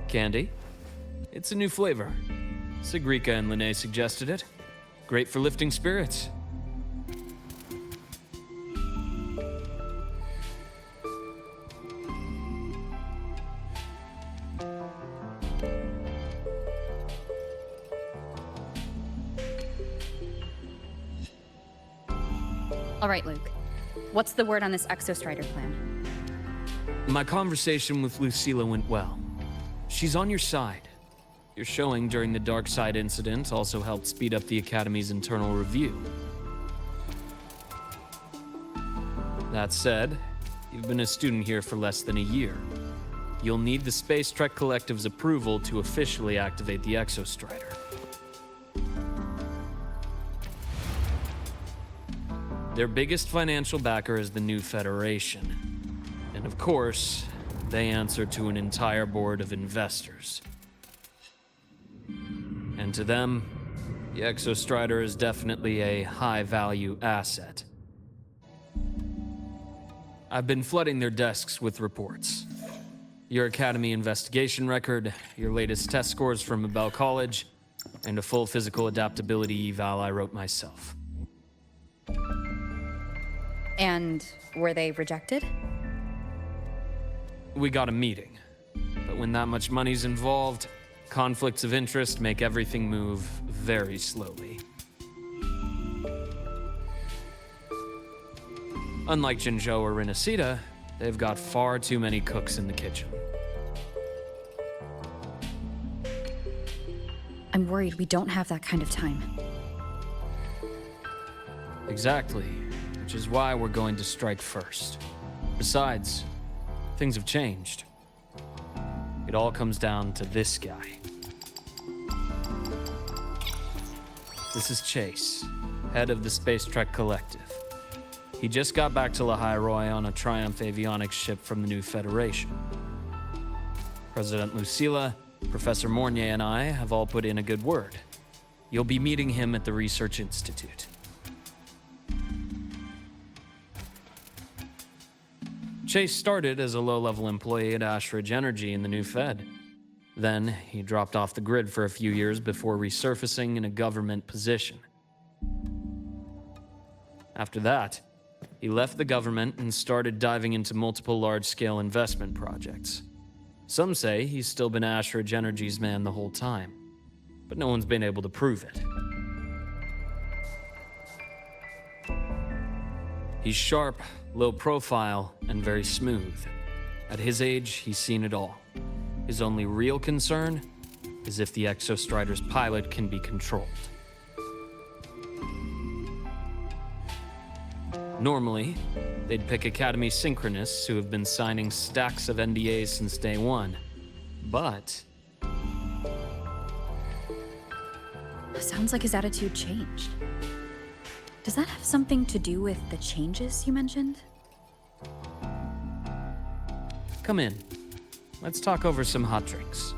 Candy? It's a new flavor. Sigrika and Lene suggested it. Great for lifting spirits. All right, Luke. What's the word on this Exostrider plan? My conversation with Lucilla went well. She's on your side. Your showing during the Dark Side incident also helped speed up the Academy's internal review. That said, you've been a student here for less than a year. You'll need the Space Trek Collective's approval to officially activate the Exostrider. Their biggest financial backer is the new Federation. And of course, they answer to an entire board of investors. And to them, the Exostrider is definitely a high-value asset. I've been flooding their desks with reports. Your Academy investigation record, your latest test scores from Abel College, and a full physical adaptability eval I wrote myself. And were they rejected? We got a meeting. But when that much money's involved, conflicts of interest make everything move very slowly. Unlike Jinzhou or Rinasida, they've got far too many cooks in the kitchen. I'm worried we don't have that kind of time. Exactly, which is why we're going to strike first. Besides, things have changed. It all comes down to this guy. This is Chase, head of the Space Trek Collective. He just got back to Lahai-Roi on a Triumph avionics ship from the new Federation. President Lucilla, Professor Mornier, and I have all put in a good word. You'll be meeting him at the Research Institute. Chase started as a low-level employee at Ashridge Energy in the new Fed. Then, he dropped off the grid for a few years before resurfacing in a government position. After that, he left the government and started diving into multiple large-scale investment projects. Some say he's still been Ashridge Energy's man the whole time, but no one's been able to prove it. He's sharp, low profile, and very smooth. At his age, he's seen it all. His only real concern is if the Exostrider's pilot can be controlled. Normally, they'd pick Academy synchronists who have been signing stacks of NDAs since day one. But Sounds like his attitude changed. Does that have something to do with the changes you mentioned? come in. Let's talk over some hot drinks.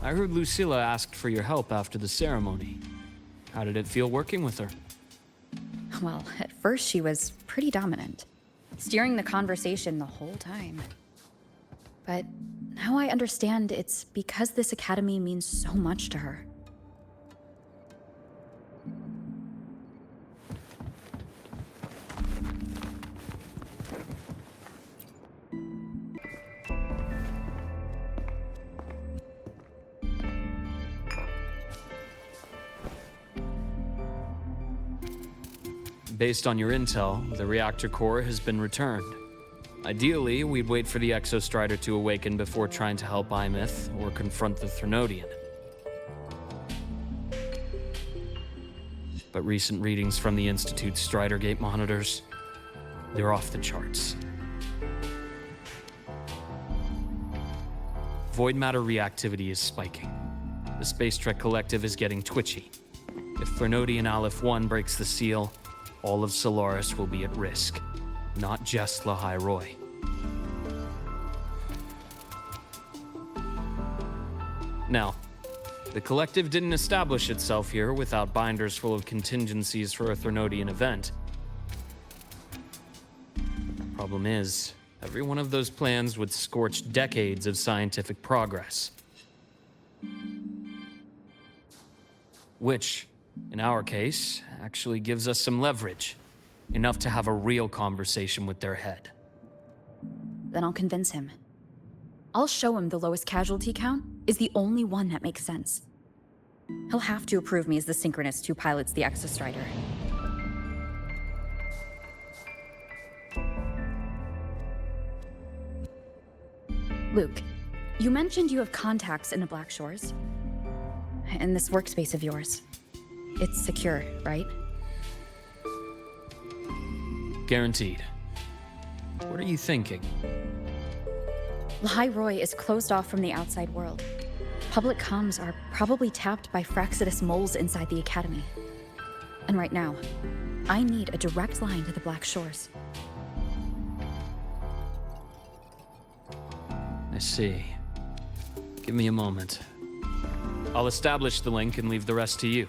I heard Lucilla asked for your help after the ceremony. How did it feel working with her? Well, at first she was pretty dominant, steering the conversation the whole time. But now I understand it's because this academy means so much to her. Based on your intel, the reactor core has been returned. Ideally, we'd wait for the Exostrider to awaken before trying to help Imith or confront the Threnodian. But recent readings from the Institute's Strider Gate monitors, they're off the charts. Void matter reactivity is spiking. The Space Trek Collective is getting twitchy. If Threnodian Aleph 1 breaks the seal, all of Solaris will be at risk, not just Lahai-Roi. Now, the collective didn't establish itself here without binders full of contingencies for a Threnodian event. Problem is, every one of those plans would scorch decades of scientific progress. Which, in our case, actually gives us some leverage. Enough to have a real conversation with their head. Then I'll convince him. I'll show him the lowest casualty count is the only one that makes sense. He'll have to approve me as the synchronist who pilots the Exostrider. Luke, you mentioned you have contacts in the Black Shores. In this workspace of yours. It's secure, right? Guaranteed. What are you thinking? Lahai-Roi is closed off from the outside world. Public comms are probably tapped by Fraxidus moles inside the Academy. And right now, I need a direct line to the Black Shores. I see. Give me a moment. I'll establish the link and leave the rest to you.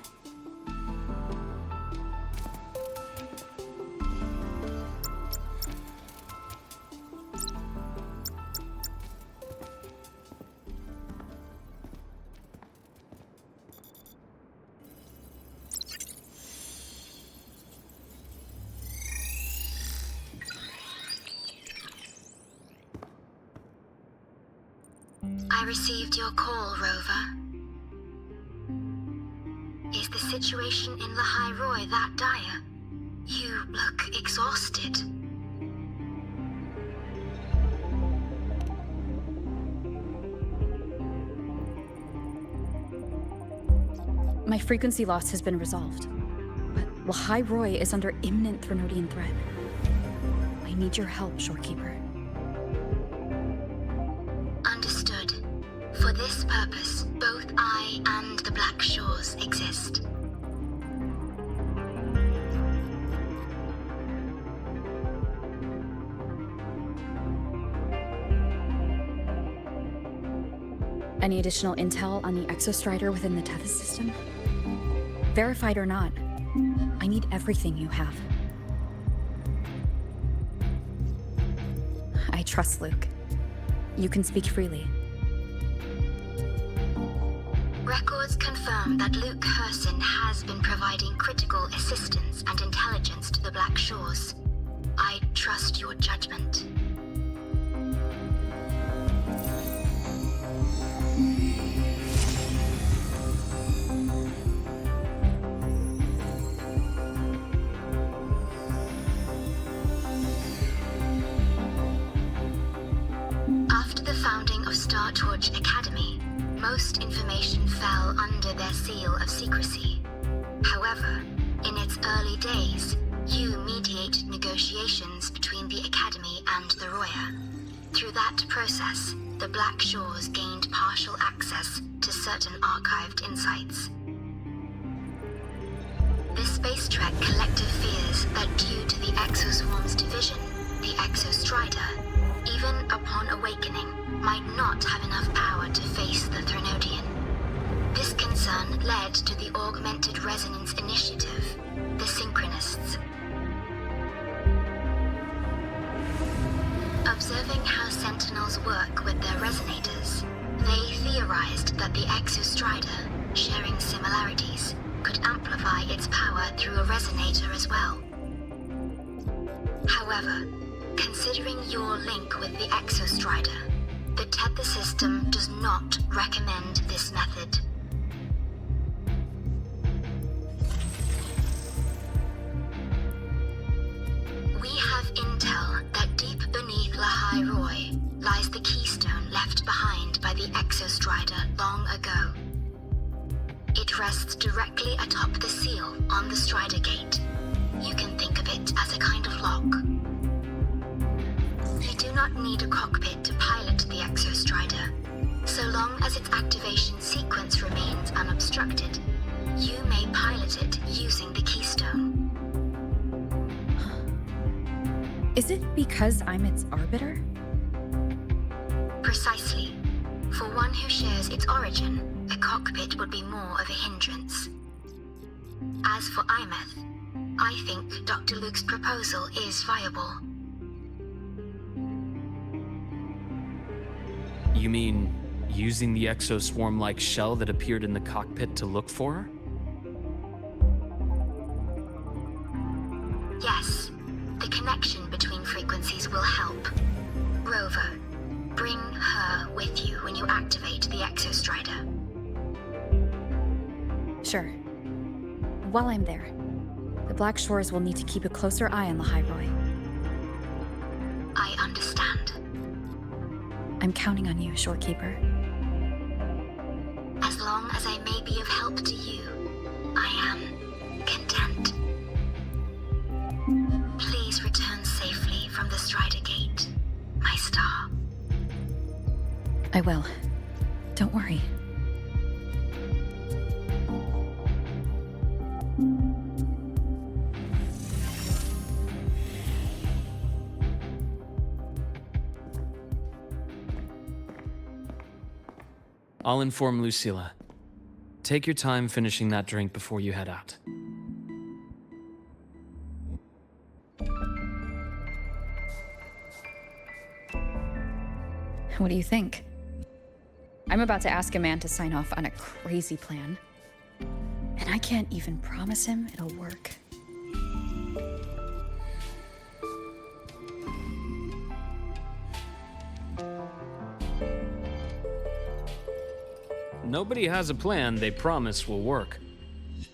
I received your call, Rover. Is the situation in Lahai-Roi that dire? You look exhausted. My frequency loss has been resolved, but Lahai-Roi is under imminent Threnodian threat. I need your help, Shorekeeper. Understood. For this purpose, both I and the Black Shores exist. Any additional intel on the Exostrider within the Tethys system? Verified or not, I need everything you have. I trust Luke. You can speak freely. Records confirm that Luke Herson has been providing critical assistance and intelligence to the Black Shores. I trust your judgment. After the founding of Star Torch Academy, most information fell under their seal of secrecy. However, in its early days, you mediated negotiations between the Academy and the Roya. Through that process, the Black Shores gained partial access to certain archived insights. The Space Trek Collective fears that due to the Exoswarm's division, the Exostrider, even upon awakening, might not have enough power to face the Threnodian. This concern led to the Augmented Resonance Initiative, the Synchronists. Observing how Sentinels work with their resonators, they theorized that the Exostrider, sharing similarities, could amplify its power through a resonator as well. However, considering your link with the Exostrider, the Tether system does not recommend this method. We have intel that deep beneath Lahai-Roi lies the keystone left behind by the Exostrider long ago. It rests directly atop the seal on the Strider Gate. You can think of it as a kind of lock. You do not need a cockpit to pilot the Exostrider. So long as its activation sequence remains unobstructed, you may pilot it using the keystone. Is it because I'm its arbiter? Precisely. For one who shares its origin, cockpit would be more of a hindrance. As for Imeth, I think Dr. Luke's proposal is viable. You mean using the exoswarm-like shell that appeared in the cockpit to look for her? Yes, the connection between frequencies will help. Rover, bring her with you when you activate the Exostrider. Sure. While I'm there, the Black Shores will need to keep a closer eye on Lahai-Roi. I understand. I'm counting on you, Shorekeeper. As long as I may be of help to you, I am content. Please return safely from the Strider Gate, my star. I will. Don't worry. I'll inform Lucilla. Take your time finishing that drink before you head out. What do you think? I'm about to ask a man to sign off on a crazy plan, and I can't even promise him it'll work. Nobody has a plan they promise will work.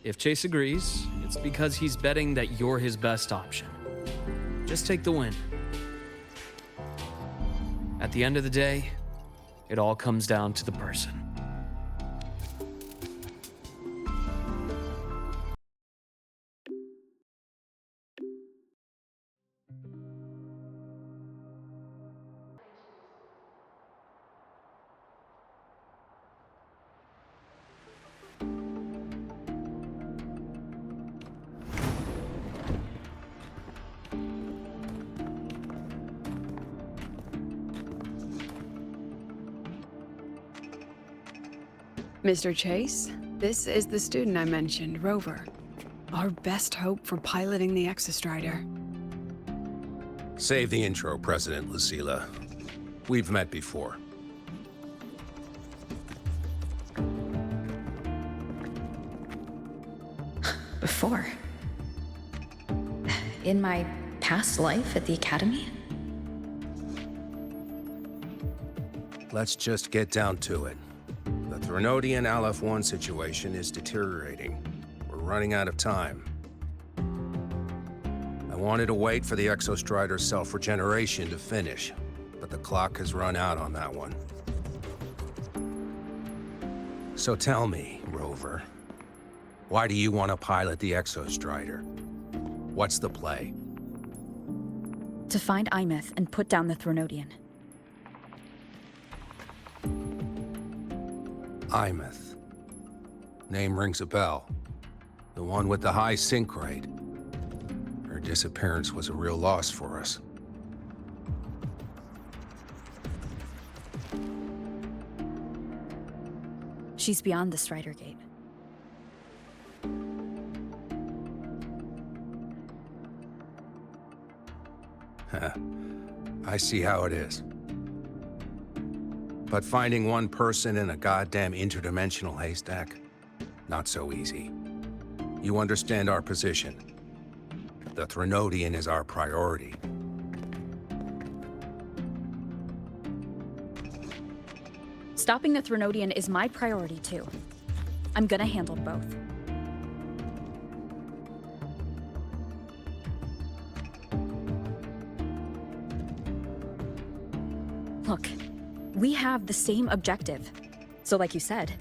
If Chase agrees, it's because he's betting that you're his best option. Just take the win. At the end of the day, it all comes down to the person. Mr. Chase, this is the student I mentioned, Rover. Our best hope for piloting the Exostrider. Save the intro, President Lucilla. We've met before. Before? In my past life at the Academy? Let's just get down to it. The Threnodian Aleph-1 situation is deteriorating. We're running out of time. I wanted to wait for the Exostrider's self-regeneration to finish, but the clock has run out on that one. So tell me, Rover, why do you want to pilot the Exostrider? What's the play? To find Imeth and put down the Threnodian. Imeth. Name rings a bell. The one with the high sync rate. Her disappearance was a real loss for us. She's beyond the Strider Gate. I see how it is. But finding one person in a goddamn interdimensional haystack? Not so easy. You understand our position. The Threnodian is our priority. Stopping the Threnodian is my priority too. I'm gonna handle both. Look, we have the same objective. So like you said,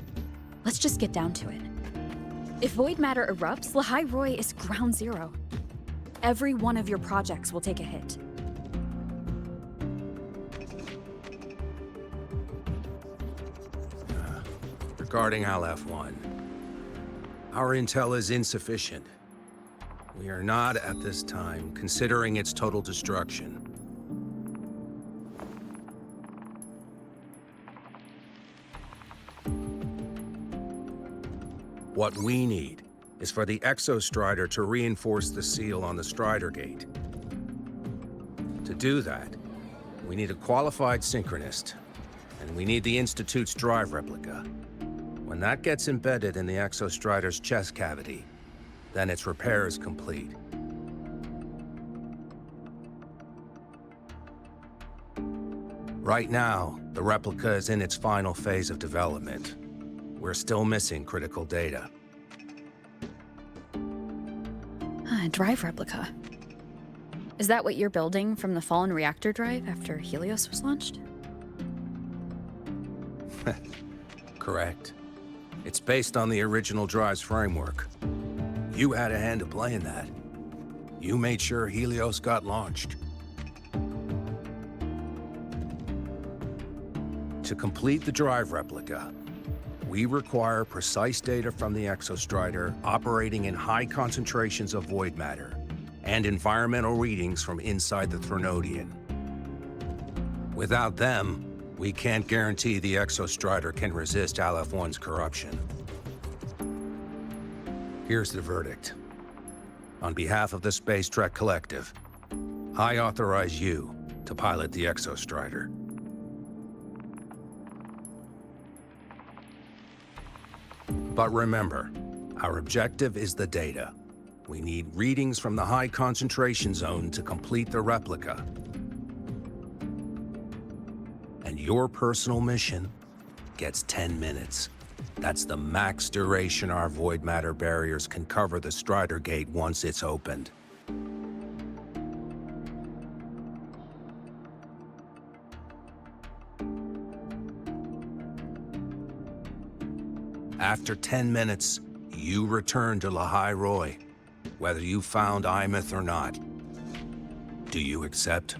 let's just get down to it. If void matter erupts, Lahai-Roi is ground zero. Every one of your projects will take a hit. Regarding Aleph-1, our intel is insufficient. We are not, at this time, considering its total destruction. What we need is for the Exostrider to reinforce the seal on the Strider Gate. To do that, we need a qualified synchronist, and we need the Institute's drive replica. When that gets embedded in the Exostrider's chest cavity, then its repair is complete. Right now, the replica is in its final phase of development. We're still missing critical data. A drive replica. Is that what you're building from the fallen reactor drive after Helios was launched? Correct. It's based on the original drive's framework. You had a hand to play in that. You made sure Helios got launched. To complete the drive replica, we require precise data from the Exostrider operating in high concentrations of void matter and environmental readings from inside the Threnodian. Without them, we can't guarantee the Exostrider can resist Aleph-1's corruption. Here's the verdict. On behalf of the Space Trek Collective, I authorize you to pilot the Exostrider. But remember, our objective is the data. We need readings from the high concentration zone to complete the replica. And your personal mission gets 10 minutes. That's the max duration our void matter barriers can cover the Strider Gate once it's opened. After 10 minutes, you return to Lahai-Roi, whether you found Imeth or not. Do you accept?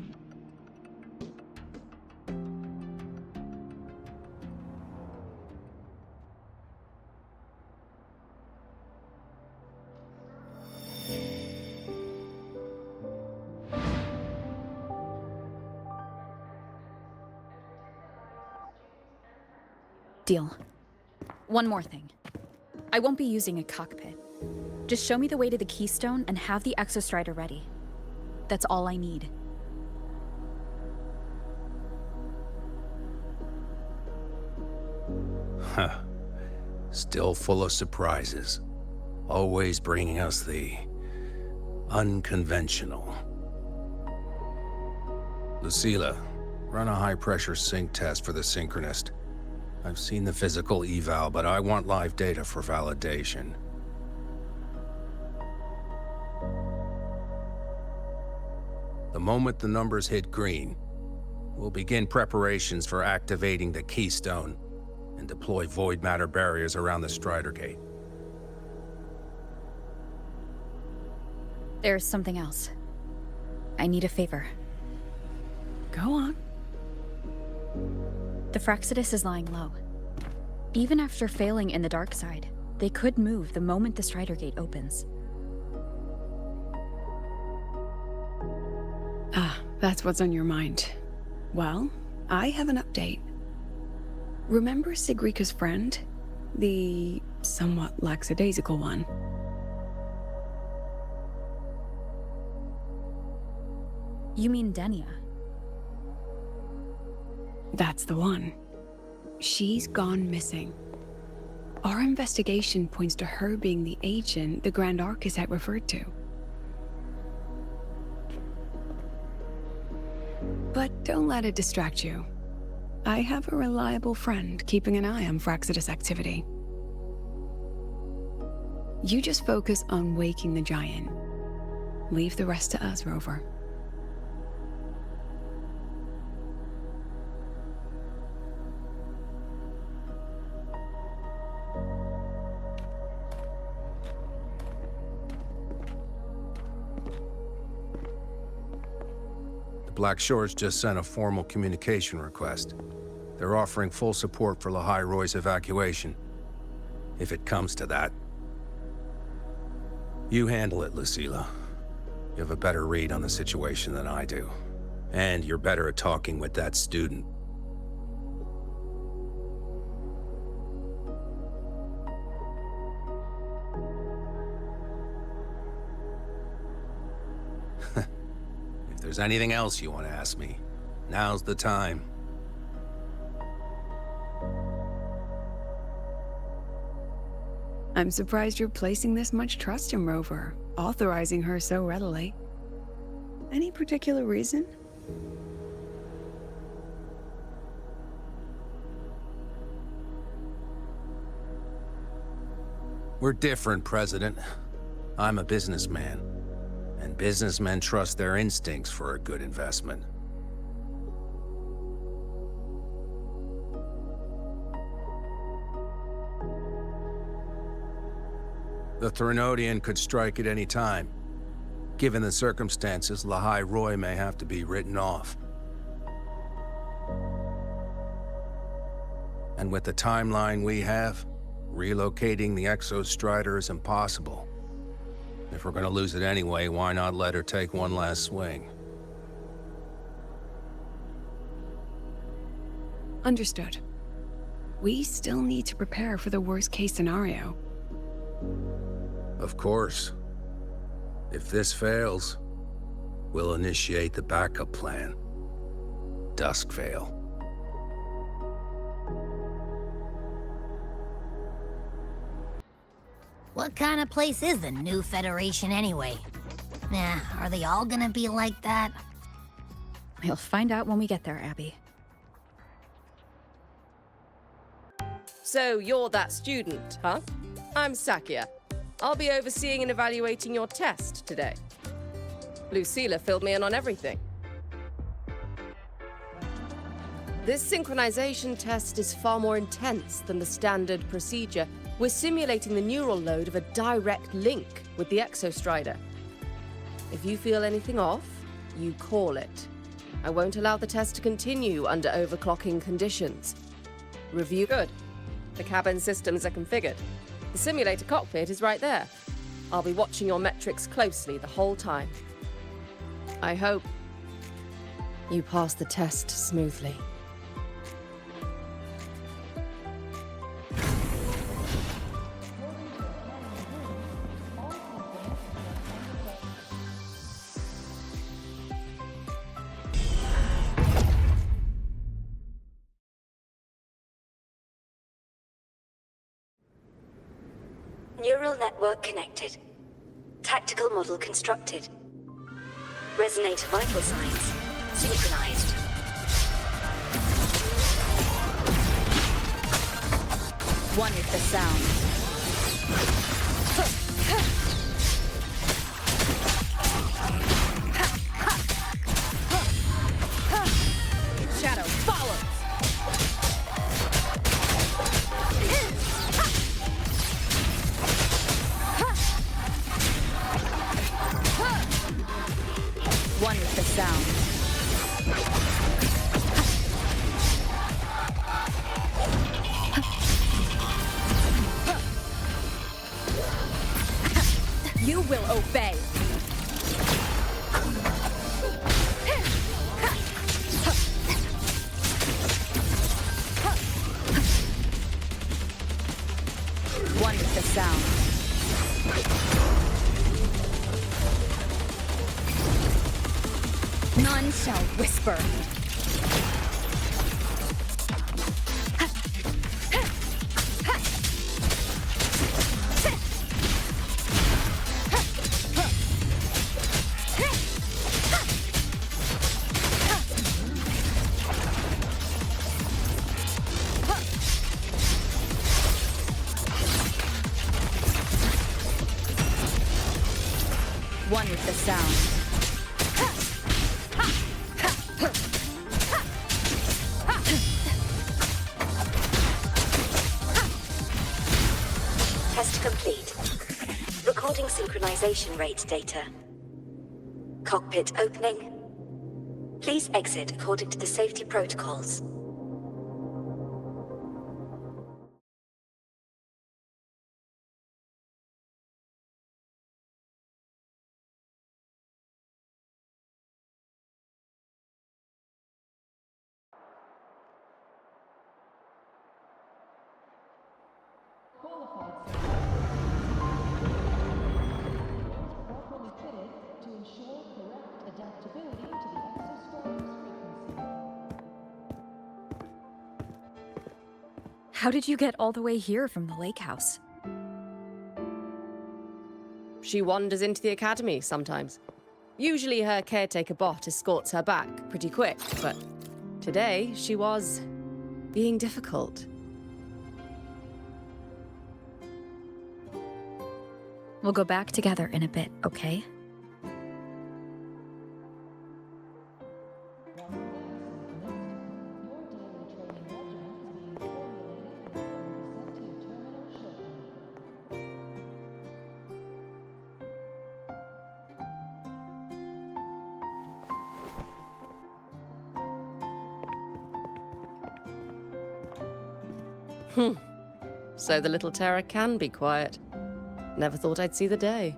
Deal. One more thing. I won't be using a cockpit. Just show me the way to the Keystone and have the Exostrider ready. That's all I need. Huh. Still full of surprises. Always bringing us the unconventional. Lucila, run a high-pressure sync test for the Synchronist. I've seen the physical eval, but I want live data for validation. The moment the numbers hit green, we'll begin preparations for activating the Keystone and deploy void matter barriers around the Strider Gate. There's something else. I need a favor. Go on. The Fractsidus is lying low. Even after failing in the dark side, they could move the moment the Strider Gate opens. Ah, that's what's on your mind. Well, I have an update. Remember Sigrika's friend? The somewhat lackadaisical one? You mean Denia? That's the one. She's gone missing. Our investigation points to her being the agent the Grand Architect referred to. But don't let it distract you. I have a reliable friend keeping an eye on Fractsidus activity. You just focus on waking the giant. Leave the rest to us, Rover. Black Shores just sent a formal communication request. They're offering full support for Lahai-Roi's evacuation, if it comes to that. You handle it, Lucila. You have a better read on the situation than I do. And you're better at talking with that student. there's anything else you want to ask me, now's the time. I'm surprised you're placing this much trust in Rover, authorizing her so readily. Any particular reason? We're different, President. I'm a businessman, and businessmen trust their instincts for a good investment. The Threnodian could strike at any time. Given the circumstances, Lahai-Roi may have to be written off. And with the timeline we have, relocating the Exostrider is impossible. If we're gonna lose it anyway, why not let her take one last swing? Understood. We still need to prepare for the worst-case scenario. Of course. If this fails, we'll initiate the backup plan. Duskvale. What kind of place is the new Federation anyway? Nah, are they all gonna be like that? We'll find out when we get there, Abby. So you're that student, huh? I'm Sakia. I'll be overseeing and evaluating your test today. Lucilla filled me in on everything. This synchronization test is far more intense than the standard procedure. We're simulating the neural load of a direct link with the Exostrider. If you feel anything off, you call it. I won't allow the test to continue under overclocking conditions. Review good. The cabin systems are configured. The simulator cockpit is right there. I'll be watching your metrics closely the whole time. I hope you pass the test smoothly. Neural network connected. Tactical model constructed. Resonator vital signs synchronized. One with the sound. Shadow follows. One with the sound. You will obey. One with the sound. None shall whisper. One with the sound. Test complete. Recording synchronization rate data. Cockpit opening. Please exit according to the safety protocols. Properly fitted to ensure correct adaptability to How did you get all the way here from the lake house? She wanders into the academy sometimes. Usually her caretaker bot escorts her back pretty quick, but today she was being difficult. We'll go back together in a bit, okay? So the little terror can be quiet. Never thought I'd see the day.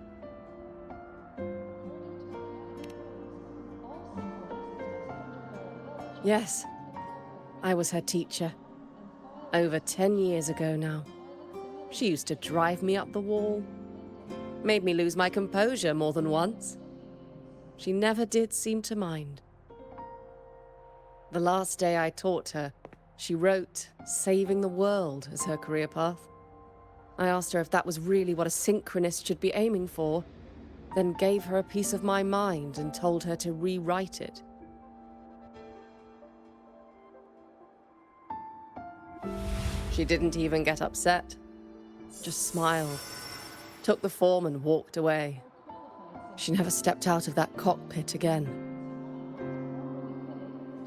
Yes, I was her teacher. Over 10 years ago now. She used to drive me up the wall. Made me lose my composure more than once. She never did seem to mind. The last day I taught her, she wrote saving the world as her career path. I asked her if that was really what a synchronist should be aiming for, then gave her a piece of my mind and told her to rewrite it. She didn't even get upset, just smiled, took the form and walked away. She never stepped out of that cockpit again.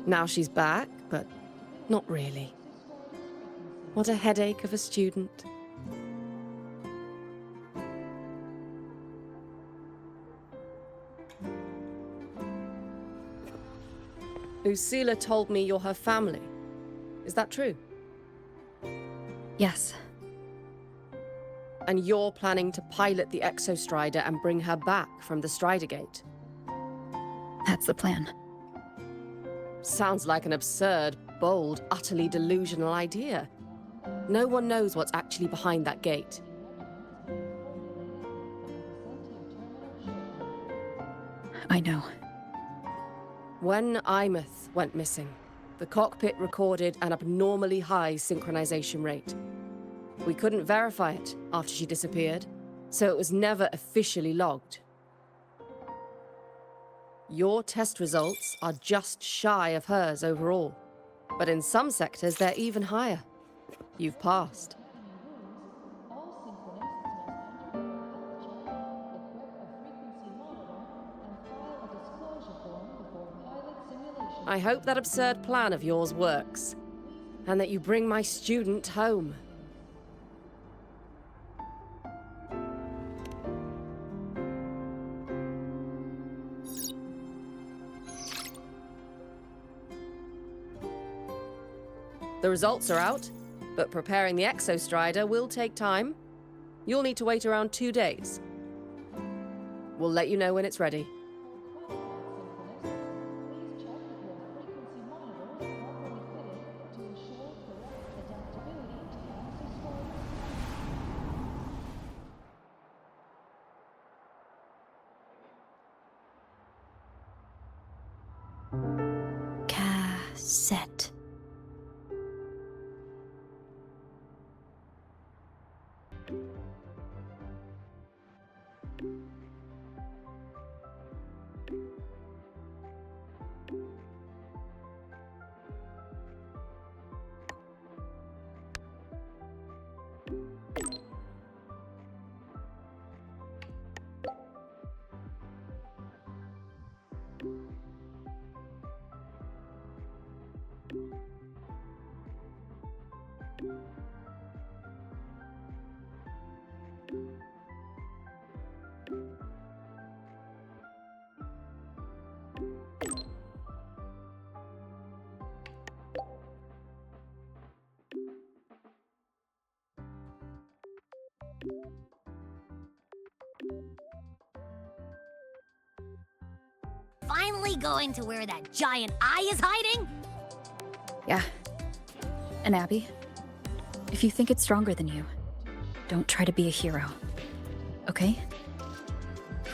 Now she's back, but not really. What a headache of a student. Lucila told me you're her family. Is that true? Yes. And you're planning to pilot the Exostrider and bring her back from the Strider Gate? That's the plan. Sounds like an absurd, bold, utterly delusional idea. No one knows what's actually behind that gate. I know. When Imeth went missing, the cockpit recorded an abnormally high synchronization rate. We couldn't verify it after she disappeared, so it was never officially logged. Your test results are just shy of hers overall, but in some sectors they're even higher. You've passed. I hope that absurd plan of yours works, and that you bring my student home. The results are out, but preparing the Exostrider will take time. You'll need to wait around 2 days. We'll let you know when it's ready. Cassette. Finally going to where that giant eye is hiding? Yeah. And Abby, if you think it's stronger than you, don't try to be a hero. Okay?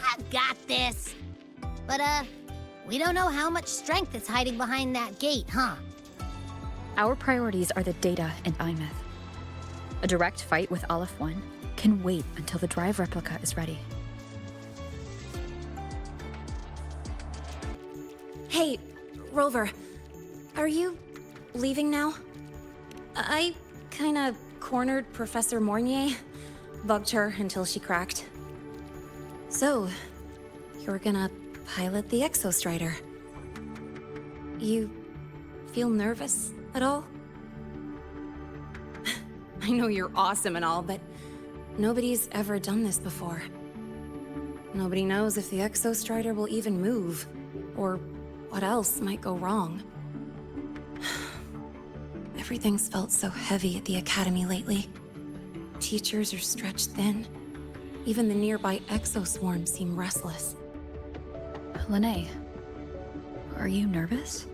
I've got this. But, we don't know how much strength is hiding behind that gate, huh? Our priorities are the data and Imeth. A direct fight with Aleph 1 can wait until the drive replica is ready. Hey, Rover, are you leaving now? I kinda cornered Professor Mornier, bugged her until she cracked. So, you're gonna pilot the Exostrider. You feel nervous at all? I know you're awesome and all, but nobody's ever done this before. Nobody knows if the Exostrider will even move, or what else might go wrong. Everything's felt so heavy at the Academy lately. Teachers are stretched thin. Even the nearby exoswarms seem restless. Lene, are you nervous?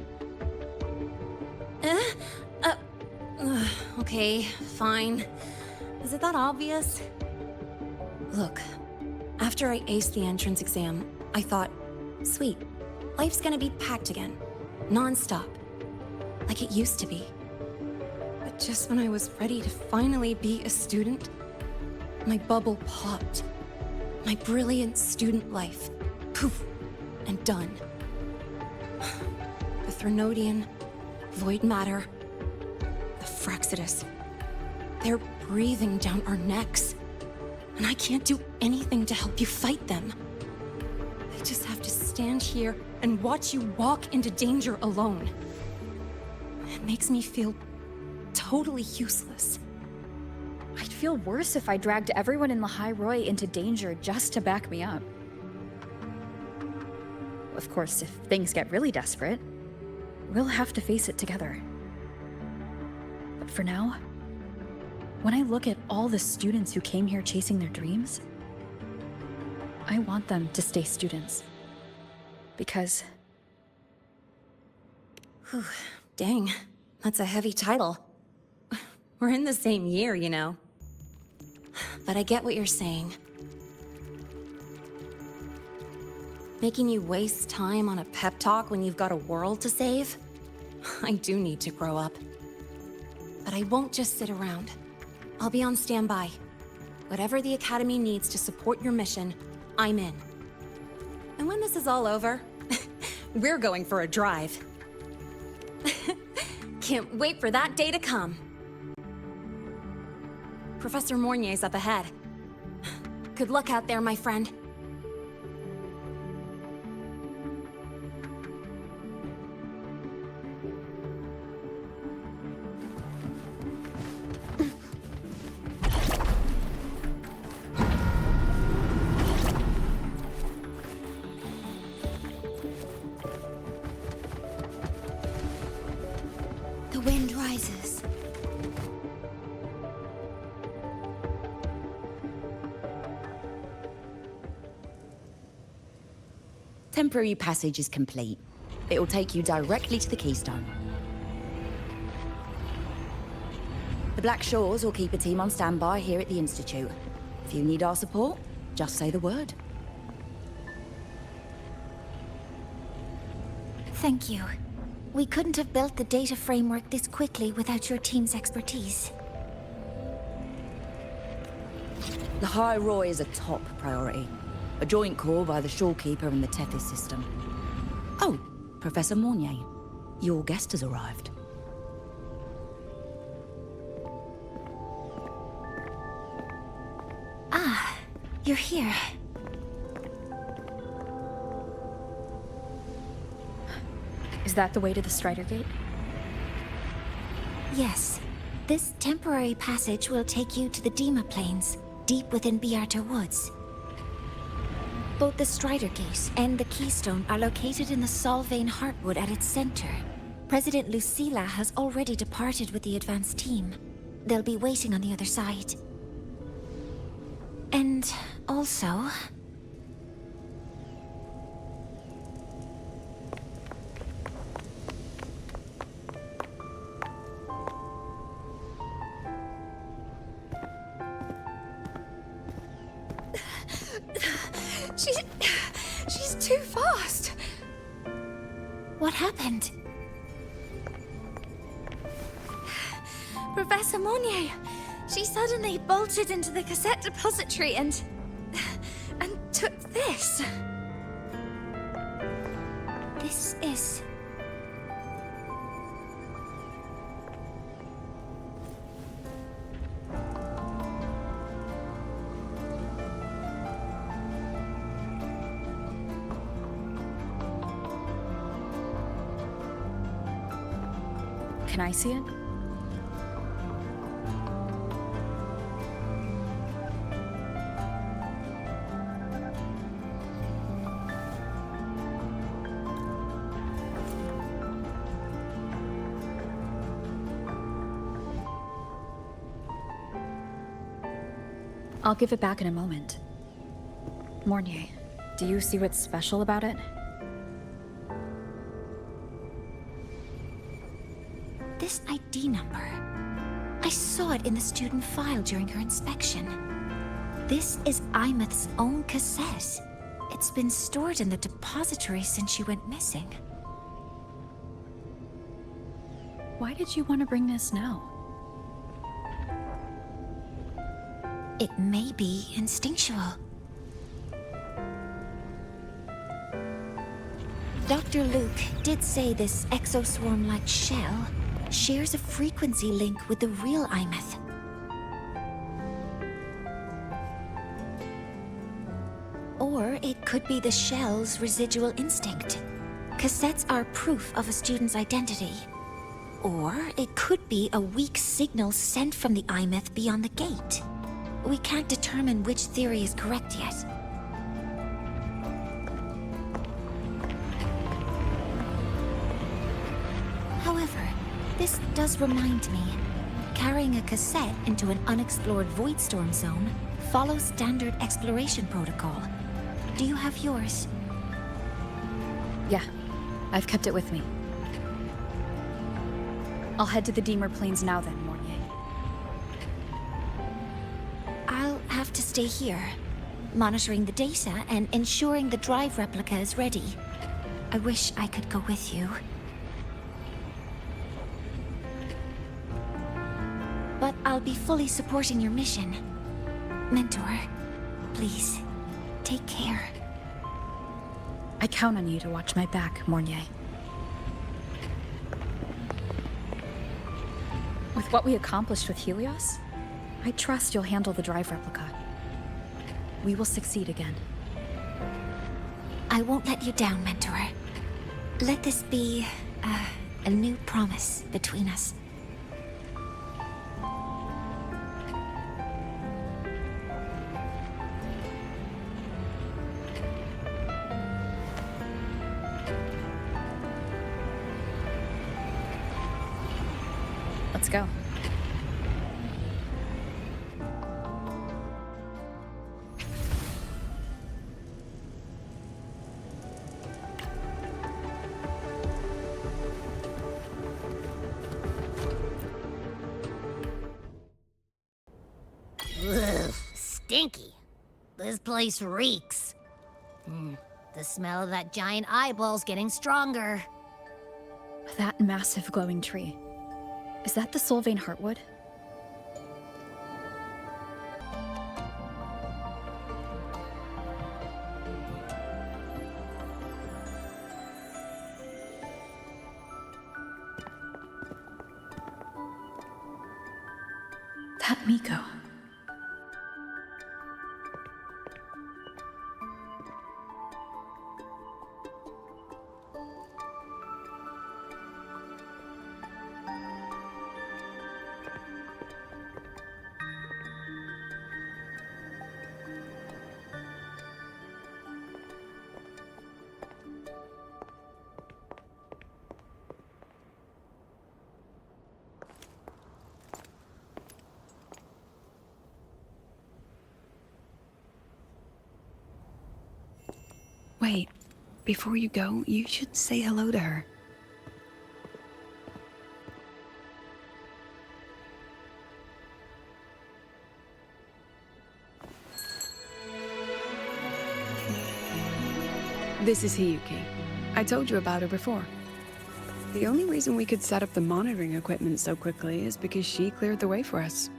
Okay, fine. Is it that obvious? Look, after I aced the entrance exam, I thought, sweet, life's gonna be packed again. Non-stop. Like it used to be. But just when I was ready to finally be a student, my bubble popped. My brilliant student life. Poof. And done. The Threnodian, void matter, the Fraxidus. They're breathing down our necks. And I can't do anything to help you fight them. I just have to stand here and watch you walk into danger alone. It makes me feel totally useless. I'd feel worse if I dragged everyone in Lahai-Roi into danger just to back me up. Of course, if things get really desperate, we'll have to face it together. But for now, when I look at all the students who came here chasing their dreams, I want them to stay students. Because... Whew, dang, that's a heavy title. We're in the same year, you know. But I get what you're saying. Making you waste time on a pep talk when you've got a world to save? I do need to grow up. But I won't just sit around. I'll be on standby. Whatever the Academy needs to support your mission, I'm in. And when this is all over, we're going for a drive. Can't wait for that day to come. Professor Mornier's up ahead. Good luck out there, my friend. The wind rises. Temporary passage is complete. It'll take you directly to the keystone. The Black Shores will keep a team on standby here at the Institute. If you need our support, just say the word. Thank you. We couldn't have built the data framework this quickly without your team's expertise. Lahai-Roi is a top priority. A joint call by the Shorekeeper and the Tethys system. Oh, Professor Mornier, your guest has arrived. Ah, you're here. Is that the way to the Strider Gate? Yes. This temporary passage will take you to the Dima Plains, deep within Biarta Woods. Both the Strider Gate and the Keystone are located in the Solvane Heartwood at its center. President Lucilla has already departed with the advanced team. They'll be waiting on the other side. And also... She's too fast. What happened? Professor Mornier, She suddenly bolted into the cassette depository and took this. This is... Can I see it? I'll give it back in a moment. Mornier, do you see what's special about it? This ID number. I saw it in the student file during her inspection. This is Imeth's own cassette. It's been stored in the depository since she went missing. Why did you want to bring this now? It may be instinctual. Dr. Luke did say this exoswarm-like shell shares a frequency link with the real Imeth. Or it could be the shell's residual instinct. Cassettes are proof of a student's identity. Or it could be a weak signal sent from the Imeth beyond the gate. We can't determine which theory is correct yet. However, this does remind me, carrying a cassette into an unexplored Voidstorm zone follows standard exploration protocol. Do you have yours? Yeah, I've kept it with me. I'll head to the Deemer Plains now then, Mornier. I'll have to stay here, monitoring the data and ensuring the drive replica is ready. I wish I could go with you. But I'll be fully supporting your mission. Mentor, please, take care. I count on you to watch my back, Mornier. With what we accomplished with Helios, I trust you'll handle the drive replica. We will succeed again. I won't let you down, Mentor. Let this be a new promise between us. Let's go. Ugh, stinky. This place reeks. The smell of that giant eyeball's getting stronger. That massive glowing tree. Is that the Solvane Heartwood? That Miko. Wait, before you go, you should say hello to her. This is Hiyuki. I told you about her before. The only reason we could set up the monitoring equipment so quickly is because she cleared the way for us.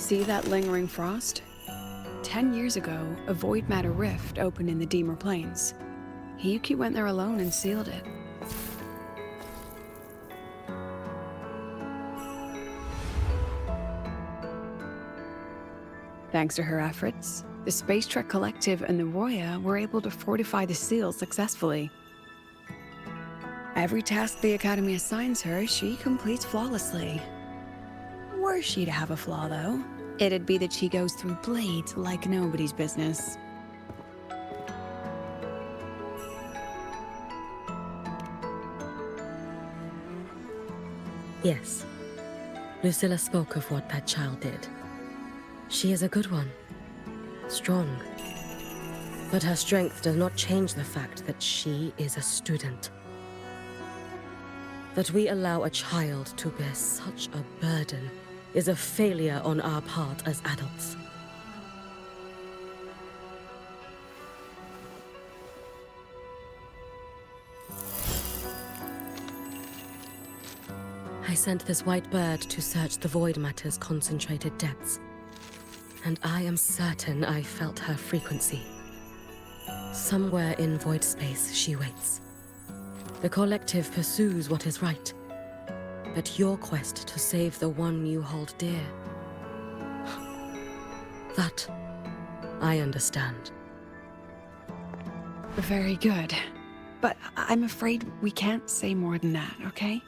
See that lingering frost? 10 years ago, a void matter rift opened in the Deemer Plains. Hiyuki went there alone and sealed it. Thanks to her efforts, the Space Trek Collective and the Roya were able to fortify the seal successfully. Every task the Academy assigns her, she completes flawlessly. Were she to have a flaw, though, it'd be that she goes through blades like nobody's business. Yes. Lucilla spoke of what that child did. She is a good one. Strong. But her strength does not change the fact that she is a student. That we allow a child to bear such a burden is a failure on our part as adults. I sent this white bird to search the void matter's concentrated depths, and I am certain I felt her frequency. Somewhere in void space she waits. The collective pursues what is right, but your quest to save the one you hold dear, that I understand. Very good. But I'm afraid we can't say more than that, okay?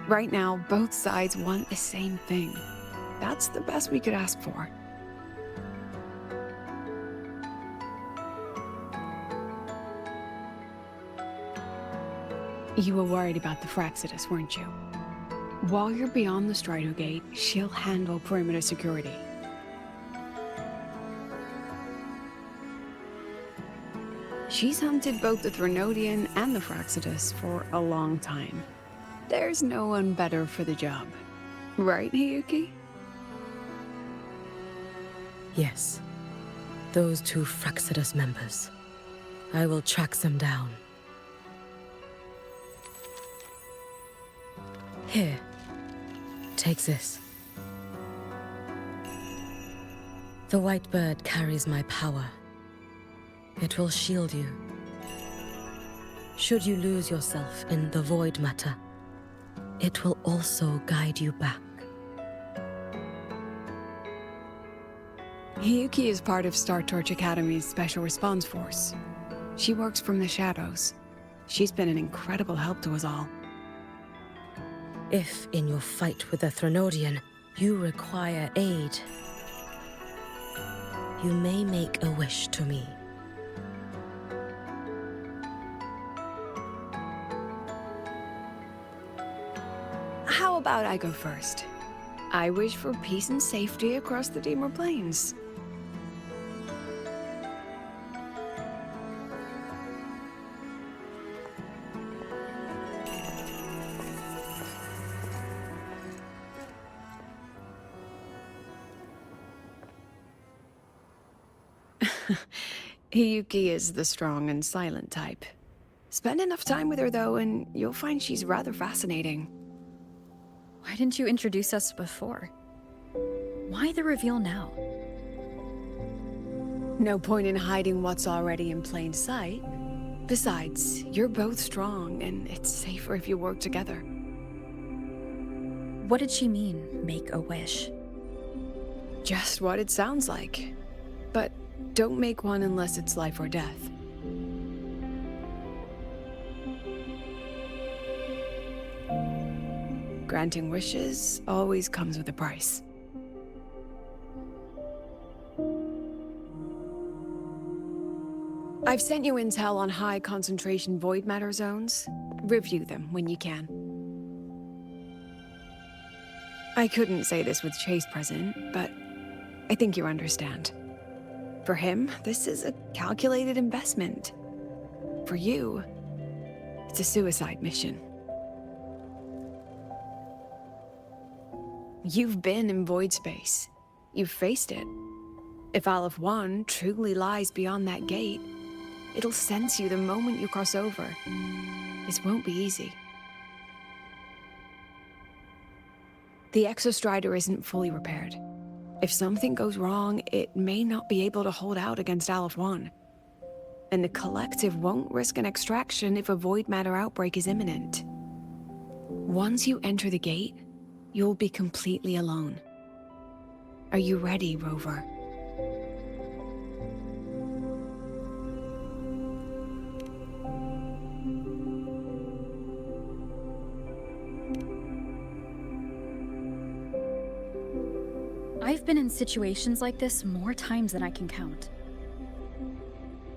Right now, both sides want the same thing. That's the best we could ask for. You were worried about the Fraxidus, weren't you? While you're beyond the Strido Gate, she'll handle perimeter security. She's hunted both the Threnodian and the Fraxidus for a long time. There's no one better for the job. Right, Hiyuki? Yes. Those two Fraxidus members. I will track them down. Here. Take this. The white bird carries my power. It will shield you. Should you lose yourself in the void matter, it will also guide you back. Hiyuki is part of Star Torch Academy's Special Response Force. She works from the shadows. She's been an incredible help to us all. If, in your fight with the Threnodian, you require aid, you may make a wish to me. How about I go first? I wish for peace and safety across the Deemer Plains. Hiyuki is the strong and silent type. Spend enough time with her, though, and you'll find she's rather fascinating. Why didn't you introduce us before? Why the reveal now? No point in hiding what's already in plain sight. Besides, you're both strong, and it's safer if you work together. What did she mean, make a wish? Just what it sounds like. But don't make one unless it's life or death. Granting wishes always comes with a price. I've sent you intel on high concentration void matter zones. Review them when you can. I couldn't say this with Chase present, but I think you understand. For him, this is a calculated investment. For you, it's a suicide mission. You've been in void space. You've faced it. If Aleph 1 truly lies beyond that gate, it'll sense you the moment you cross over. This won't be easy. The Exostrider isn't fully repaired. If something goes wrong, it may not be able to hold out against Aleph 1. And the collective won't risk an extraction if a void matter outbreak is imminent. Once you enter the gate, you'll be completely alone. Are you ready, Rover? I've been in situations like this more times than I can count.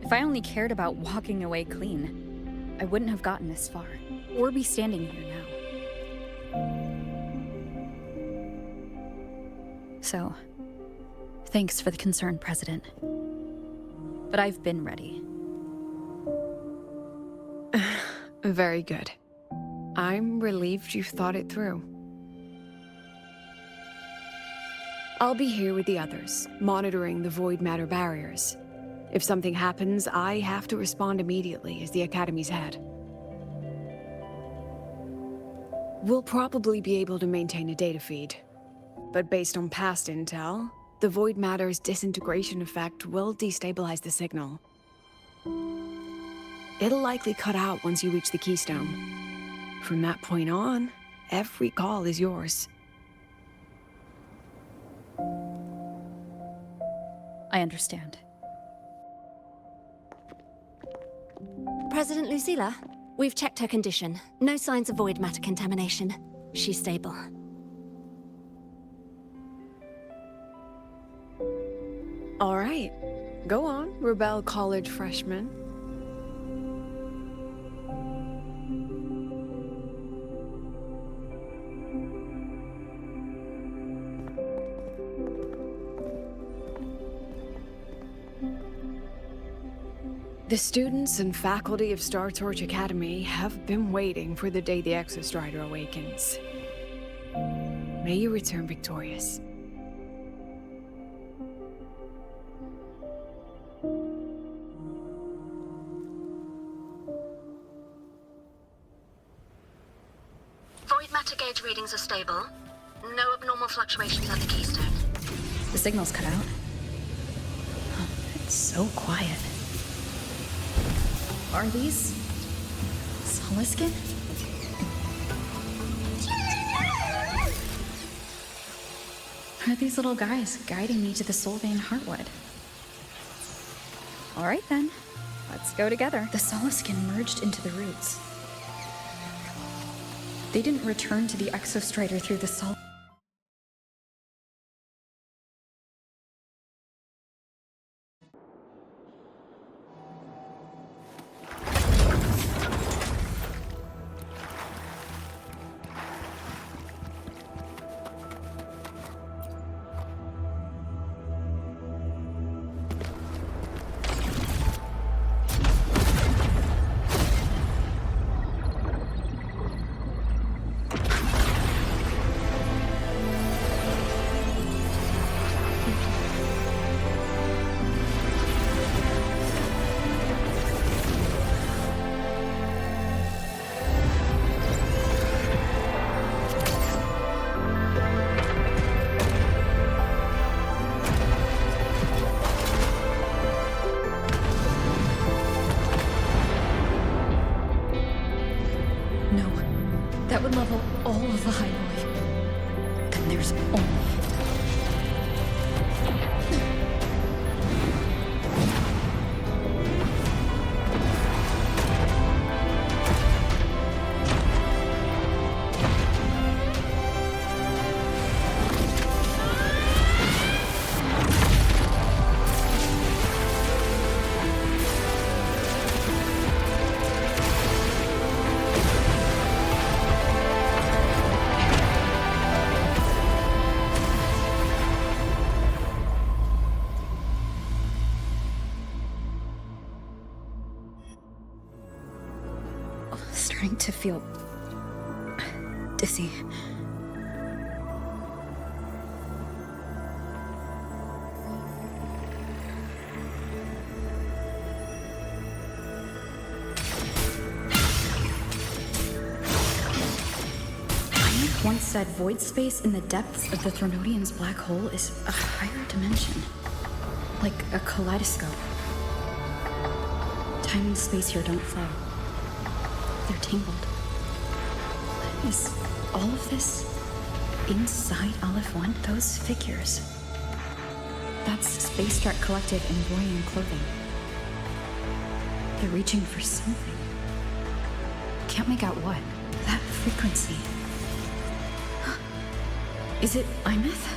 If I only cared about walking away clean, I wouldn't have gotten this far, or be standing here now. So, thanks for the concern, President. But I've been ready. Very good. I'm relieved you've thought it through. I'll be here with the others, monitoring the void matter barriers. If something happens, I have to respond immediately as the Academy's head. We'll probably be able to maintain a data feed, but based on past intel, the void matter's disintegration effect will destabilize the signal. It'll likely cut out once you reach the keystone. From that point on, every call is yours. I understand. President Lucilla, we've checked her condition. No signs of void matter contamination. She's stable. All right. Go on, Rebel College freshman. The students and faculty of Star Torch Academy have been waiting for the day the Exostrider awakens. May you return victorious. Void matter gauge readings are stable. No abnormal fluctuations at the keystone. The signal's cut out. Oh, it's so quiet. Are these Soliskin? Are these little guys guiding me to the Solvane Heartwood? All right then, let's go together. The Soliskin merged into the roots. They didn't return to the Exostrider through the Sol. That would level all of the Lahai-Roi. Then there's only... Starting to feel dizzy. once said void space in the depths of the Thronodian's black hole is a higher dimension. Like a kaleidoscope. Time and space here don't flow. They're tangled. Is all of this inside Aleph 1? Those figures. That's Space Trek Collective in Voyan clothing. They're reaching for something. Can't make out what. That frequency. Is it Imeth?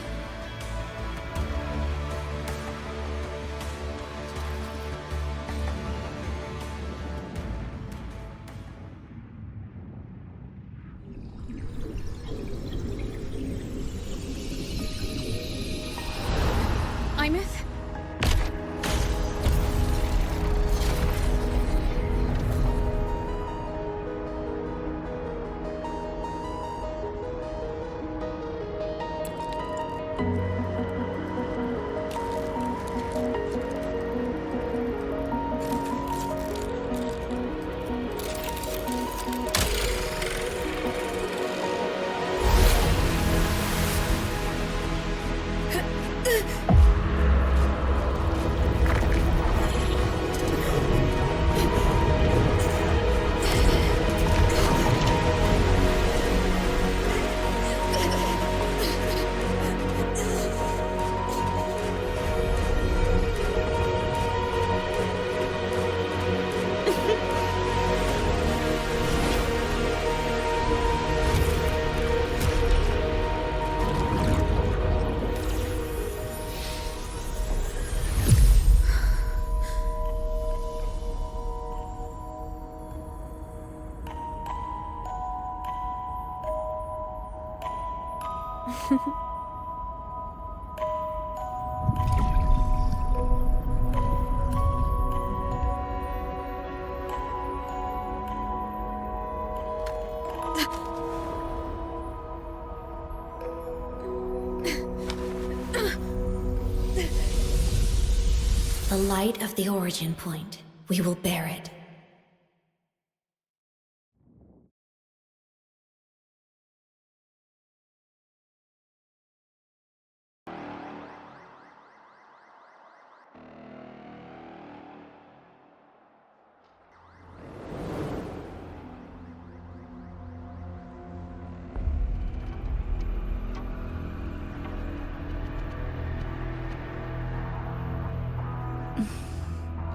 Imeth? The light of the origin point. We will bear it.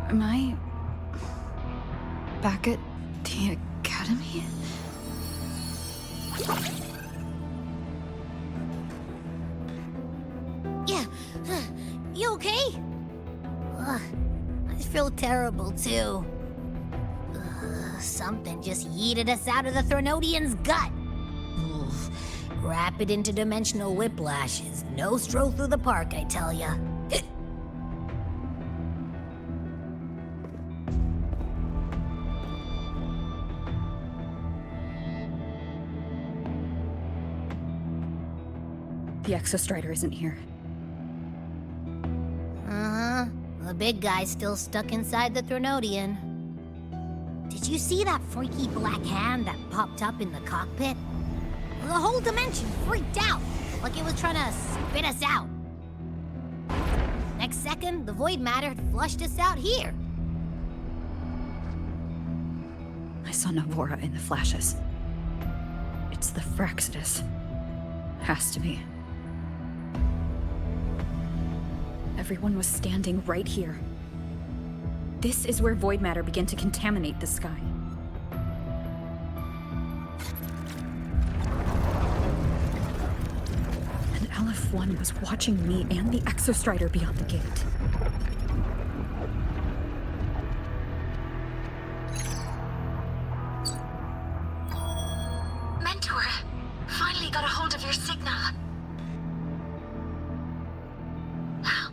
Am I back at the academy? Yeah. You okay? Ugh, I feel terrible too. Something just yeeted us out of the Thronodian's gut. Oof. Rapid interdimensional whiplashes. No stroll through the park, I tell ya. The Exostrider isn't here. Uh-huh. The big guy's still stuck inside the Thronodian. Did you see that freaky black hand that popped up in the cockpit? The whole dimension freaked out, like it was trying to spit us out. Next second, the void matter had flushed us out here. I saw Navora in the flashes. It's the Fraxidus. Has to be. Everyone was standing right here. This is where void matter began to contaminate the sky. And Aleph 1 was watching me and the Exostrider beyond the gate. Mentor, finally got a hold of your signal.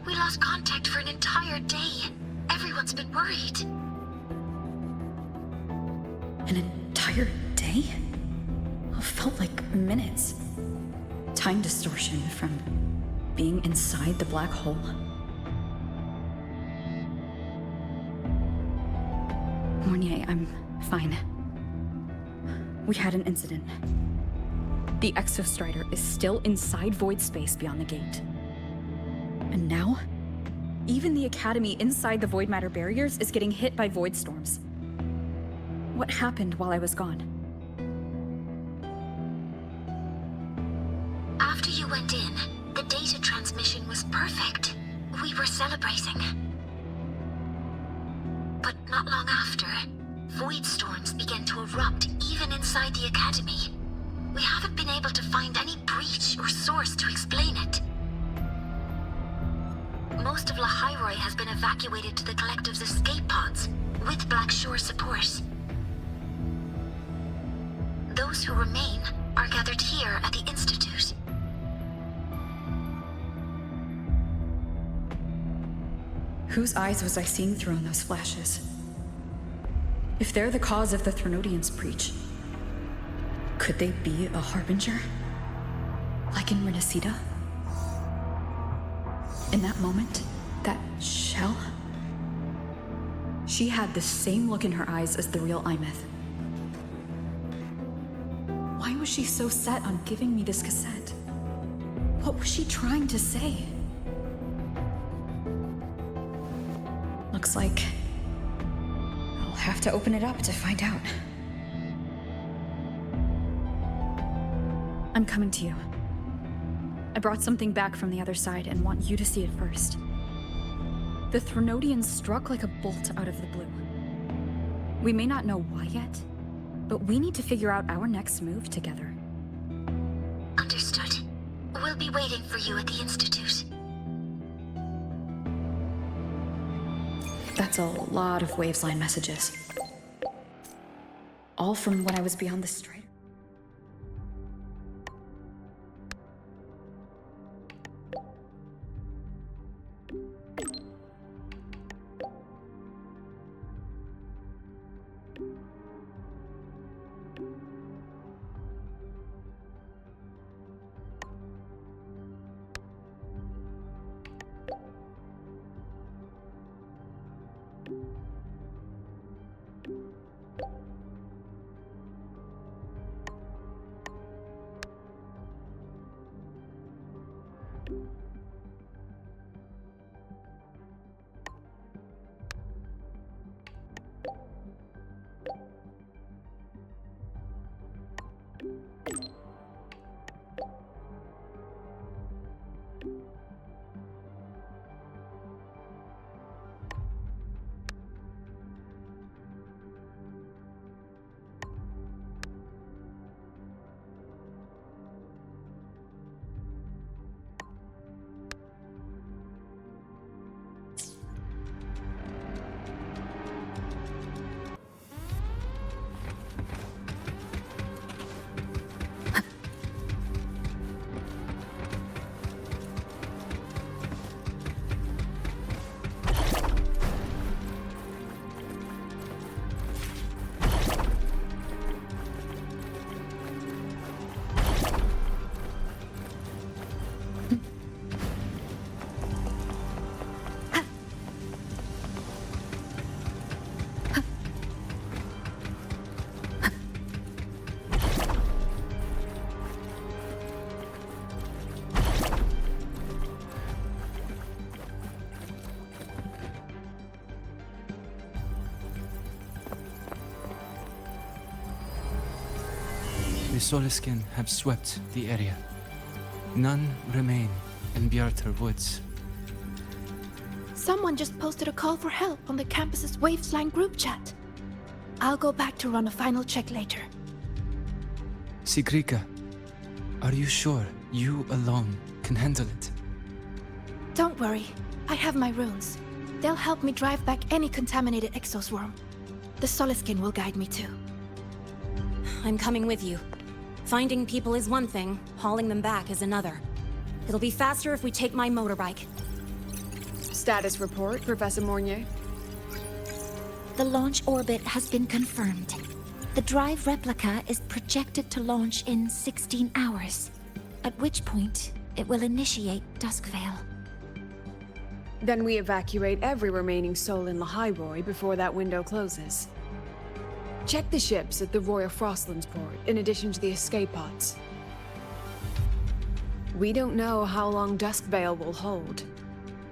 We lost contact for an entire day. Everyone's been worried. An entire day? It felt like minutes. Time distortion from being inside the black hole. Mornier, I'm fine. We had an incident. The Exostrider is still inside void space beyond the gate. And now, even the Academy inside the void matter barriers is getting hit by void storms. What happened while I was gone? After you went in, the data transmission was perfect. We were celebrating. But not long after, void storms began to erupt even inside the Academy. We haven't been able to find any breach or source to explain it. Most of Lahai-Roi has been evacuated to the Collective's escape pods, with Black Shore support. Those who remain are gathered here at the Institute. Whose eyes was I seeing through in those flashes? If they're the cause of the Threnodians' breach, could they be a harbinger? Like in Renacida? In that moment, that shell? She had the same look in her eyes as the real Imeth. Why was she so set on giving me this cassette? What was she trying to say? Looks like I'll have to open it up to find out. I'm coming to you. I brought something back from the other side and want you to see it first. The Threnodians struck like a bolt out of the blue. We may not know why yet, but we need to figure out our next move together. Understood. We'll be waiting for you at the Institute. That's a lot of Waves-line messages. All from when I was beyond the Strider. The Soliskin have swept the area. None remain in Bjartar Woods. Someone just posted a call for help on the campus's Waves-line group chat. I'll go back to run a final check later. Sigrika, are you sure you alone can handle it? Don't worry, I have my runes. They'll help me drive back any contaminated exoswarm. The Soliskin will guide me too. I'm coming with you. Finding people is one thing, hauling them back is another. It'll be faster if we take my motorbike. Status report, Professor Mornier. The launch orbit has been confirmed. The drive replica is projected to launch in 16 hours, at which point it will initiate Duskvale. Then we evacuate every remaining soul in Lahai-Roi before that window closes. Check the ships at the Royal Frostlands port, in addition to the escape pods. We don't know how long Duskvale will hold.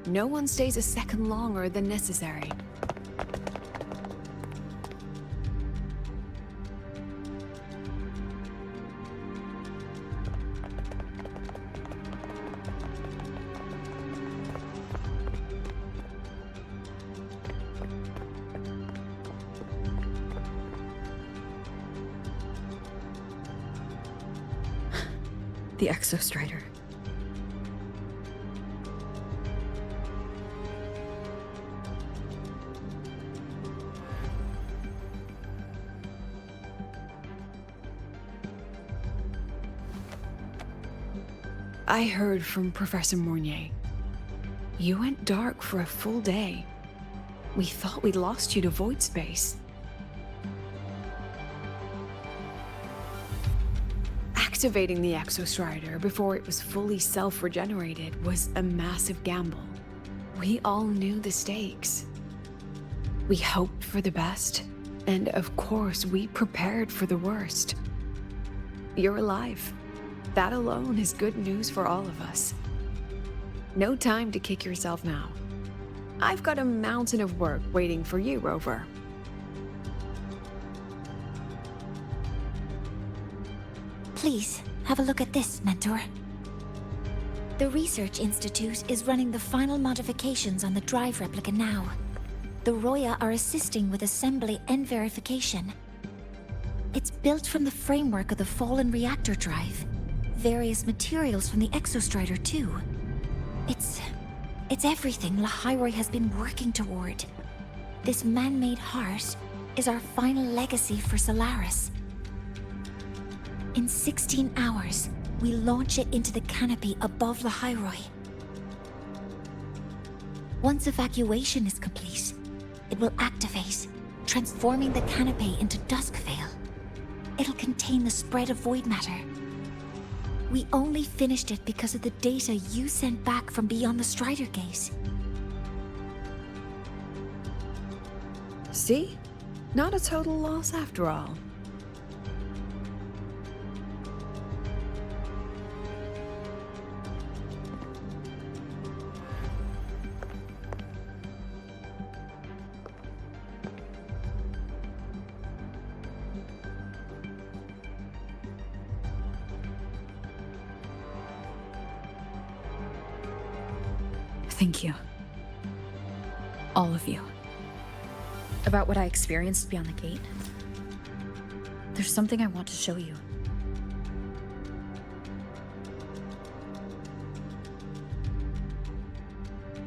No one stays a second longer than necessary. The Exostrider. I heard from Professor Mornier. You went dark for a full day. We thought we'd lost you to void space. Activating the Exostrider before it was fully self-regenerated was a massive gamble. We all knew the stakes. We hoped for the best, and of course we prepared for the worst. You're alive. That alone is good news for all of us. No time to kick yourself now. I've got a mountain of work waiting for you, Rover. Please, have a look at this, Mentor. The Research Institute is running the final modifications on the drive replica now. The Roya are assisting with assembly and verification. It's built from the framework of the fallen reactor drive. Various materials from the Exostrider, too. It's everything Lahai-Roi has been working toward. This man-made heart is our final legacy for Solaris. In 16 hours, we launch it into the canopy above Lahai-Roi. Once evacuation is complete, it will activate, transforming the canopy into Duskvale. It'll contain the spread of void matter. We only finished it because of the data you sent back from beyond the Strider Gate. See? Not a total loss after all. Thank you. All of you. About what I experienced beyond the gate. There's something I want to show you.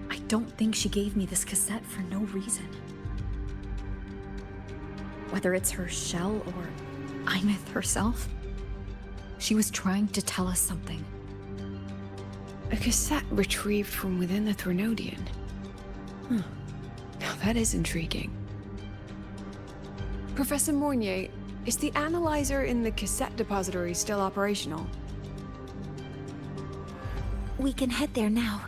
I don't think she gave me this cassette for no reason. Whether it's her shell or Imith herself, she was trying to tell us something. A cassette retrieved from within the Threnodian. Now that is intriguing. Professor Mornier, is the analyzer in the cassette depository still operational? We can head there now.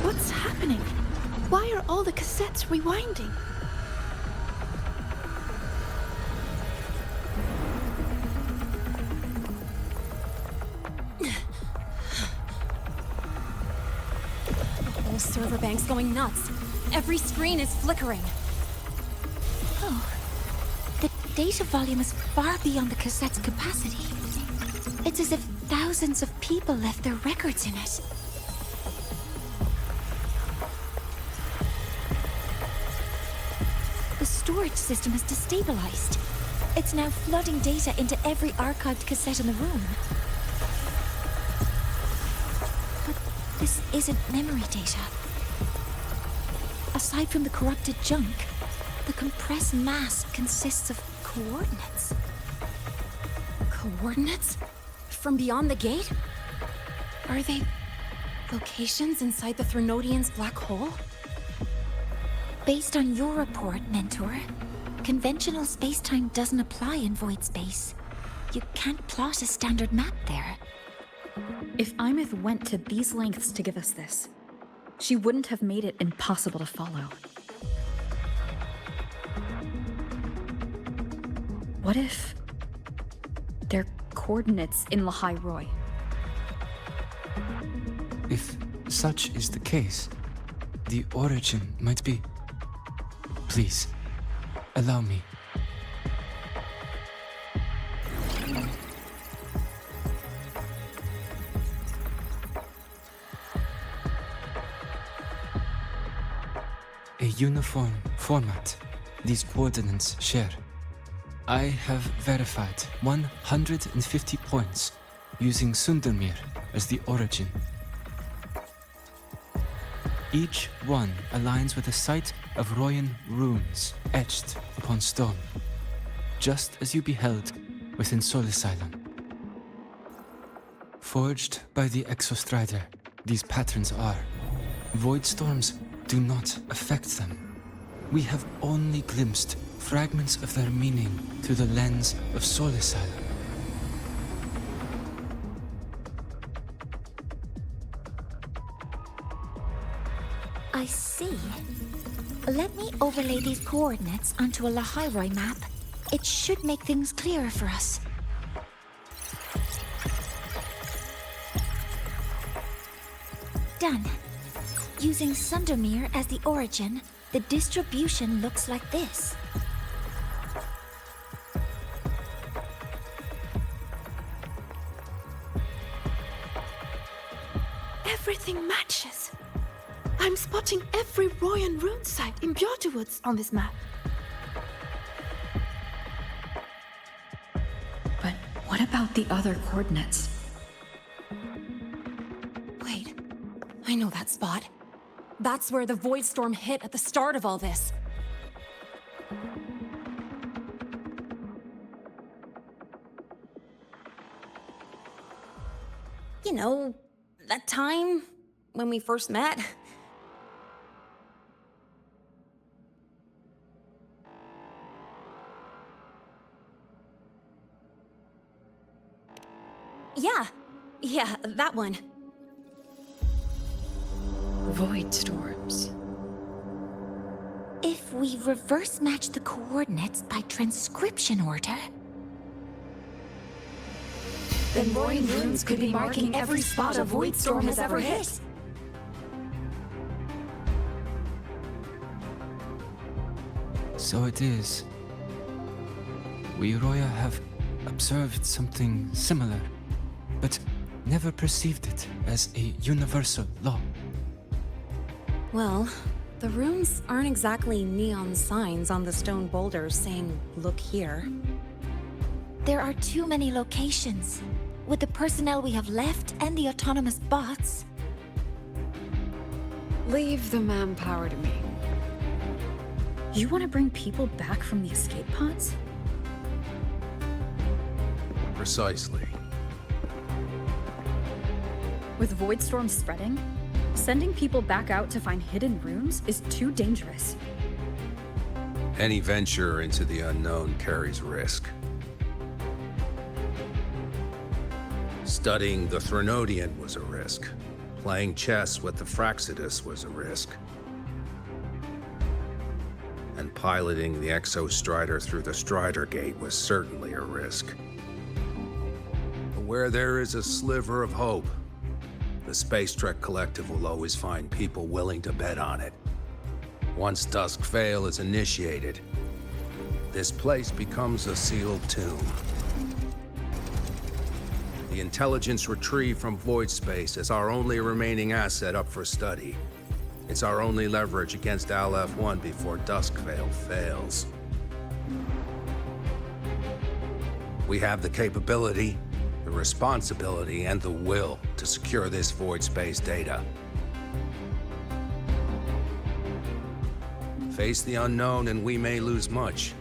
What's happening? Why are all the cassettes rewinding? The whole server bank's going nuts. Every screen is flickering. Oh. The data volume is far beyond the cassette's capacity. It's as if thousands of people left their records in it. The storage system is destabilized. It's now flooding data into every archived cassette in the room. But this isn't memory data. Aside from the corrupted junk, the compressed mass consists of coordinates. Coordinates? From beyond the gate? Are they locations inside the Threnodian's black hole? Based on your report, Mentor, conventional space-time doesn't apply in void space. You can't plot a standard map there. If Imith went to these lengths to give us this, she wouldn't have made it impossible to follow. What if they're coordinates in Lahai-Roi? If such is the case, the origin might be... Please, allow me. A uniform format these coordinates share. I have verified 150 points using Sundermere as the origin. Each one aligns with a site of Royan runes etched upon stone, just as you beheld within Solisylum. Forged by the Exostrider, these patterns are. Void storms do not affect them. We have only glimpsed fragments of their meaning through the lens of Solisylum. I see. Let me overlay these coordinates onto a Lahai-Roi map. It should make things clearer for us. Done. Using Sundermere as the origin, the distribution looks like this. Everything matches. I'm spotting every Royan rune site in Bjortewoods on this map. But what about the other coordinates? Wait, I know that spot. That's where the void storm hit at the start of all this. You know, that time when we first met. Yeah, that one. Void storms. If we reverse match the coordinates by transcription order... then Royan runes could be marking every spot a void storm has ever hit. So it is. We Roya have observed something similar, but never perceived it as a universal law. Well, the runes aren't exactly neon signs on the stone boulders saying, "Look here." There are too many locations. With the personnel we have left and the autonomous bots... Leave the manpower to me. You want to bring people back from the escape pods? Precisely. With void storms spreading, sending people back out to find hidden runes is too dangerous. Any venture into the unknown carries risk. Studying the Threnodian was a risk. Playing chess with the Fraxidus was a risk. And piloting the Exostrider through the Strider Gate was certainly a risk. But where there is a sliver of hope, the Space Trek Collective will always find people willing to bet on it. Once Dusk Vale is initiated, this place becomes a sealed tomb. The intelligence retrieved from void space is our only remaining asset up for study. It's our only leverage against Al-F1 before Dusk Vale fails. We have the capability, the responsibility, and the will to secure this void space data. Face the unknown and we may lose much.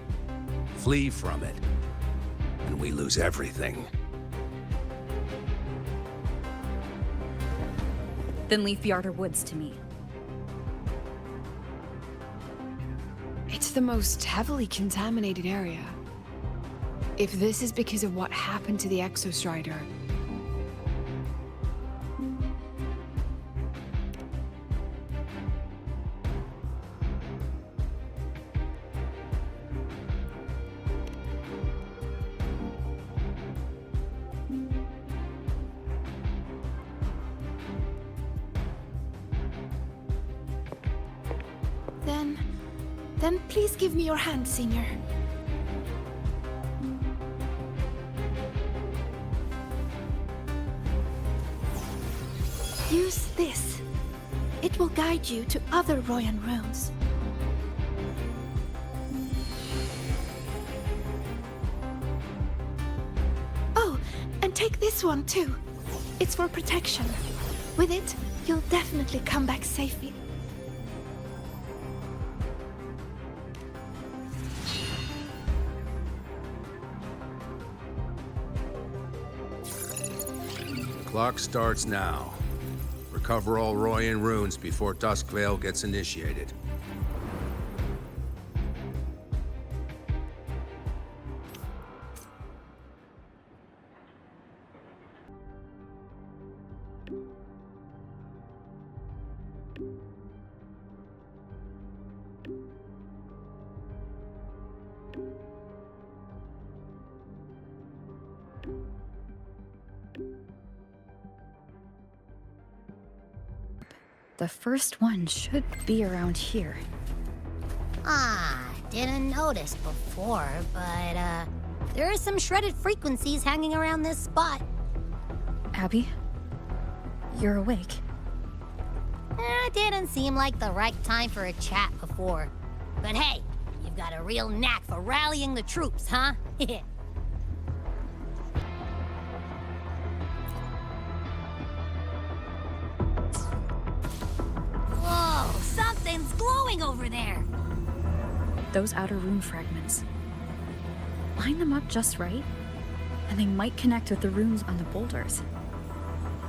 Flee from it, and we lose everything. Then leave Bjarter Woods to me. It's the most heavily contaminated area. If this is because of what happened to the Exostrider... Then please give me your hand, Senior. Use this. It will guide you to other Royan runes. Oh, and take this one too. It's for protection. With it, you'll definitely come back safely. Clock starts now. Recover all Royan runes before Duskvale gets initiated. The first one should be around here. Didn't notice before, but, there are some shredded frequencies hanging around this spot. Abby? You're awake. Didn't seem like the right time for a chat before. But hey, you've got a real knack for rallying the troops, huh? Whoa, something's glowing over there. Those outer rune fragments. Line them up just right, and they might connect with the runes on the boulders.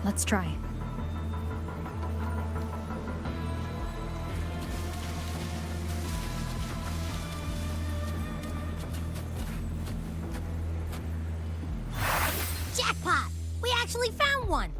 Let's try. Jackpot! We actually found one!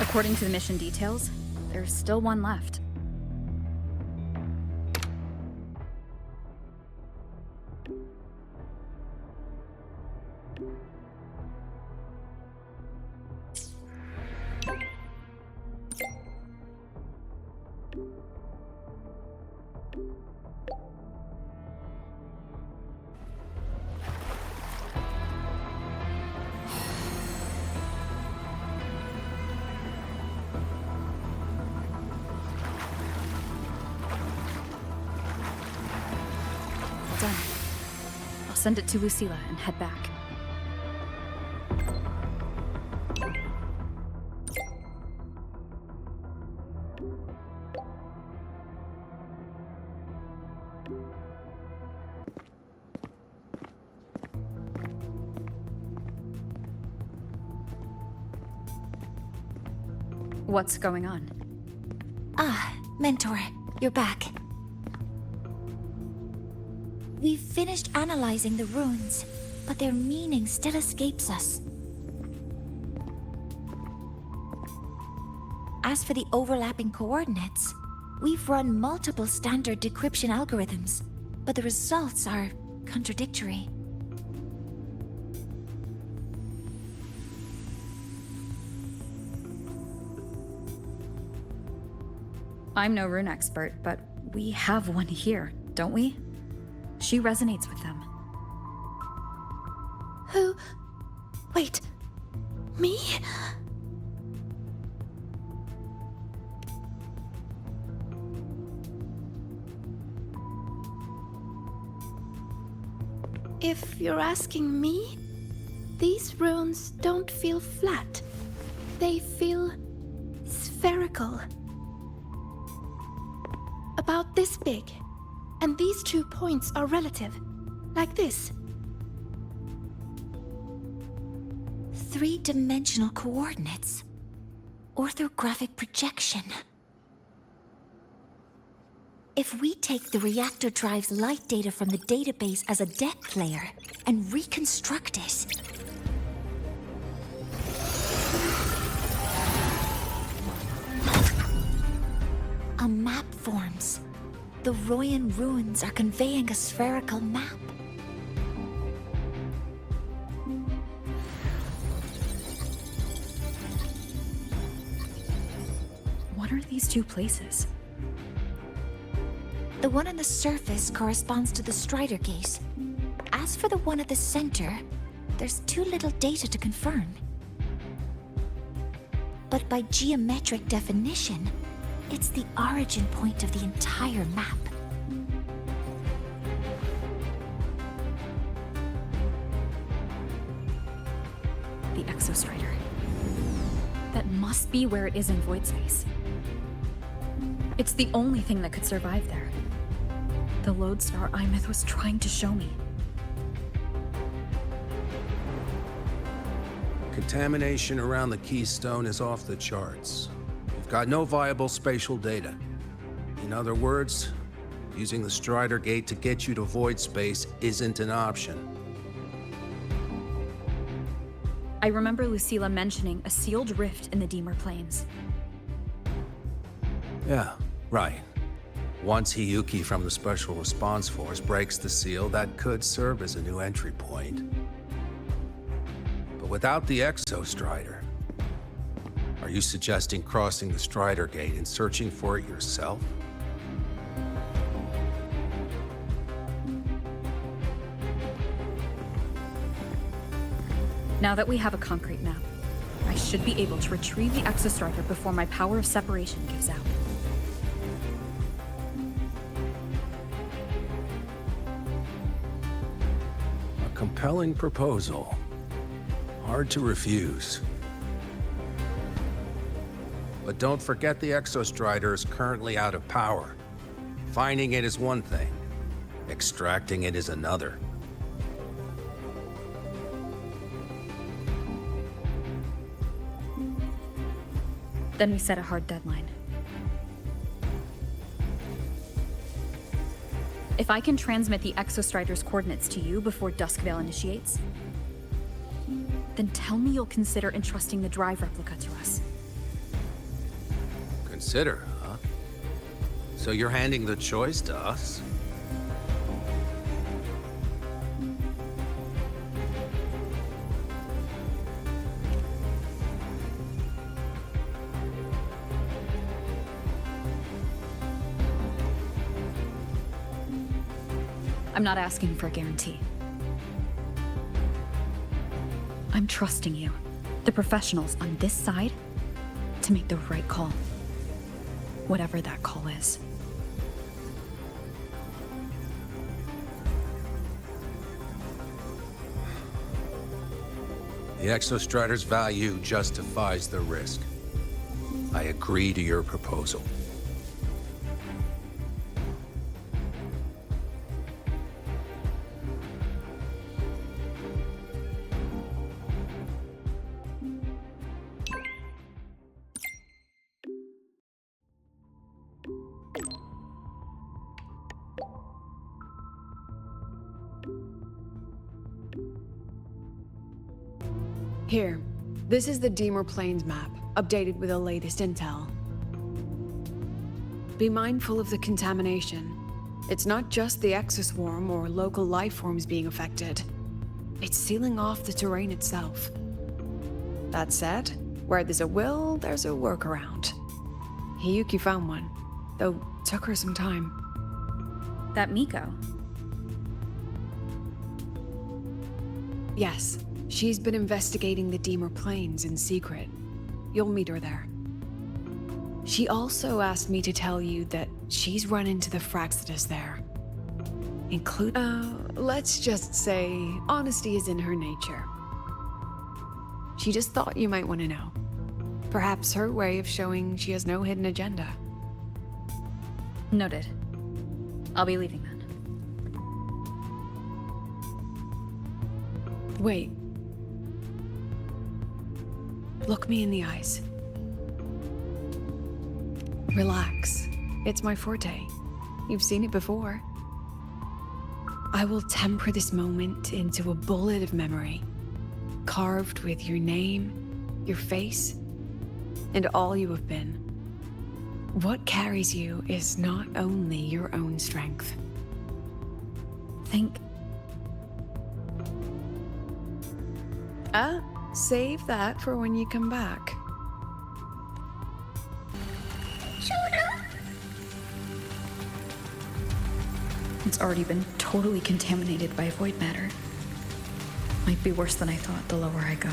According to the mission details, there's still one left. Done. I'll send it to Lucilla and head back. What's going on? Mentor, you're back. We've finished analyzing the runes, but their meaning still escapes us. As for the overlapping coordinates, we've run multiple standard decryption algorithms, but the results are contradictory. I'm no rune expert, but we have one here, don't we? She resonates with them. Who? Wait. Me? If you're asking me, these runes don't feel flat. They feel spherical. About this big. And these 2 points are relative. Like this. 3-dimensional coordinates. Orthographic projection. If we take the reactor drive's light data from the database as a depth layer and reconstruct it, a map forms. The Royan ruins are conveying a spherical map. What are these 2 places? The one on the surface corresponds to the Strider Gate. As for the one at the center, there's too little data to confirm. But by geometric definition, it's the origin point of the entire map. The Exostrider. That must be where it is in void space. It's the only thing that could survive there. The lodestar Imyth was trying to show me. Contamination around the keystone is off the charts. You've got no viable spatial data. In other words, using the Strider Gate to get you to void space isn't an option. I remember Lucilla mentioning a sealed rift in the Deemer Plains. Yeah, right. Once Hiyuki from the Special Response Force breaks the seal, that could serve as a new entry point. But without the Exostrider, are you suggesting crossing the Strider Gate and searching for it yourself? Now that we have a concrete map, I should be able to retrieve the Exostrider before my power of separation gives out. A compelling proposal. Hard to refuse. But don't forget the Exostrider is currently out of power. Finding it is one thing. Extracting it is another. Then we set a hard deadline. If I can transmit the Exostrider's coordinates to you before Duskvale initiates, then tell me you'll consider entrusting the drive replica to us. Consider, huh? So you're handing the choice to us? I'm not asking for a guarantee. I'm trusting you, the professionals on this side, to make the right call. Whatever that call is. The Exostrider's value justifies the risk. I agree to your proposal. Here, this is the Deemer Plains map, updated with the latest intel. Be mindful of the contamination. It's not just the exoswarm or local life forms being affected. It's sealing off the terrain itself. That said, where there's a will, there's a workaround. Hiyuki found one, though took her some time. That Miko. Yes, she's been investigating the Deemer Plains in secret. You'll meet her there. She also asked me to tell you that she's run into the Fraxidus there. Let's just say honesty is in her nature. She just thought you might want to know. Perhaps her way of showing she has no hidden agenda. Noted. I'll be leaving then. Wait. Look me in the eyes. Relax. It's my forte. You've seen it before. I will temper this moment into a bullet of memory, carved with your name, your face, and all you have been. What carries you is not only your own strength. Save that for when you come back. It's already been totally contaminated by void matter. Might be worse than I thought the lower I go.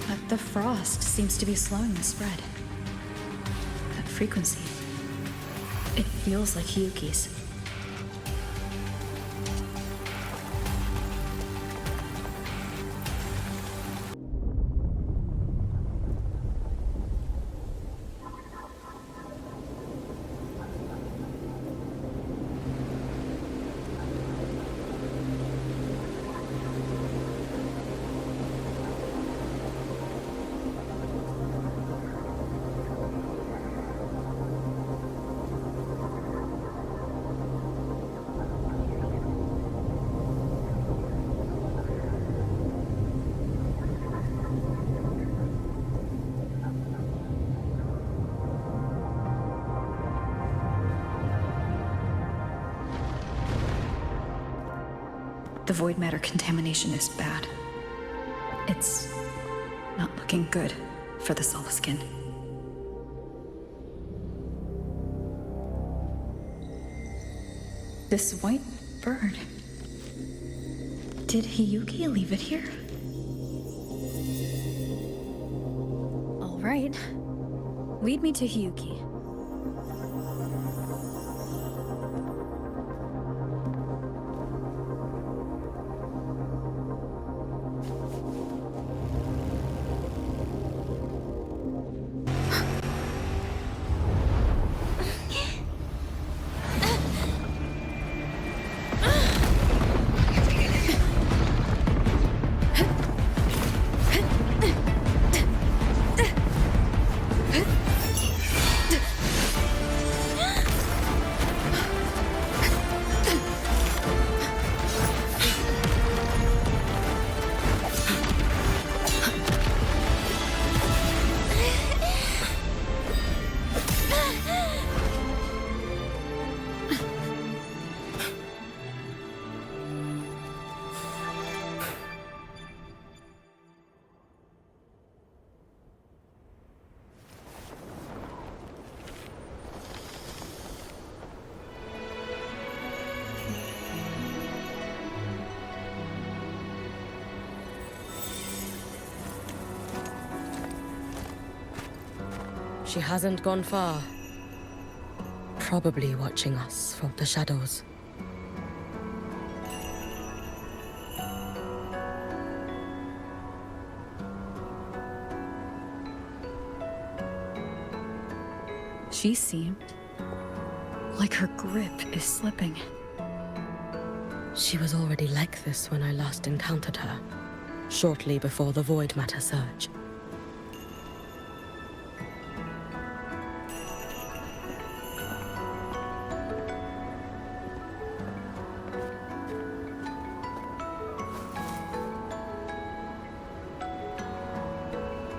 But the frost seems to be slowing the spread. That frequency. It feels like Hiyuki's. The void matter contamination is bad. It's not looking good for the Solaskin. This white bird. Did Hiyuki leave it here? All right. Lead me to Hiyuki. She hasn't gone far. Probably watching us from the shadows. She seemed like her grip is slipping. She was already like this when I last encountered her, shortly before the void matter surge.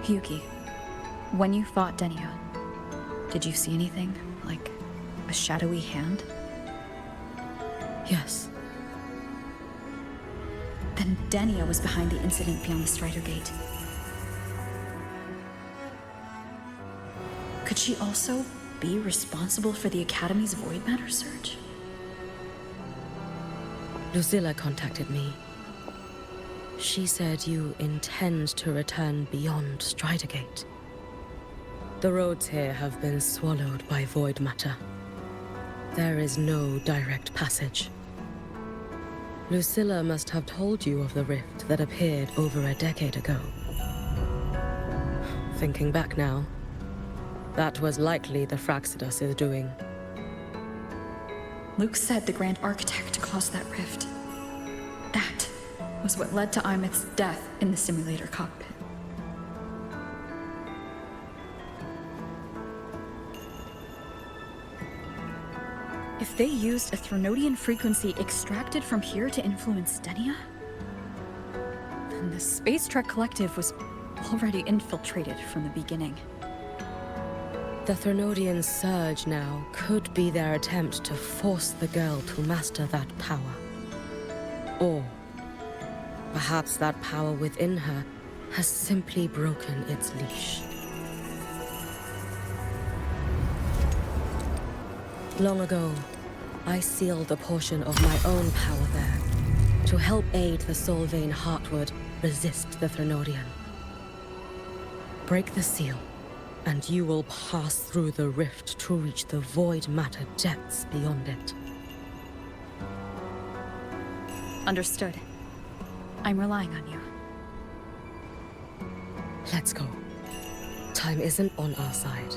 Hiyuki, when you fought Denio, did you see anything? Like A shadowy hand? Yes. Then Denia was behind the incident beyond the Strider Gate. Could she also be responsible for the Academy's void matter surge? Lucilla contacted me. She said you intend to return beyond Strider Gate. The roads here have been swallowed by void matter. There is no direct passage. Lucilla must have told you of the rift that appeared over a decade ago. Thinking back now, that was likely the Fraxidus' doing. Luke said the Grand Architect caused that rift. That was what led to Imith's death in the simulator cockpit. If they used a Threnodian frequency extracted from here to influence Denia, then the Space Trek Collective was already infiltrated from the beginning. The Threnodian surge now could be their attempt to force the girl to master that power. Or perhaps that power within her has simply broken its leash. Long ago, I sealed a portion of my own power there to help aid the Solvane Heartwood resist the Threnodian. Break the seal, and you will pass through the rift to reach the void matter depths beyond it. Understood. I'm relying on you. Let's go. Time isn't on our side.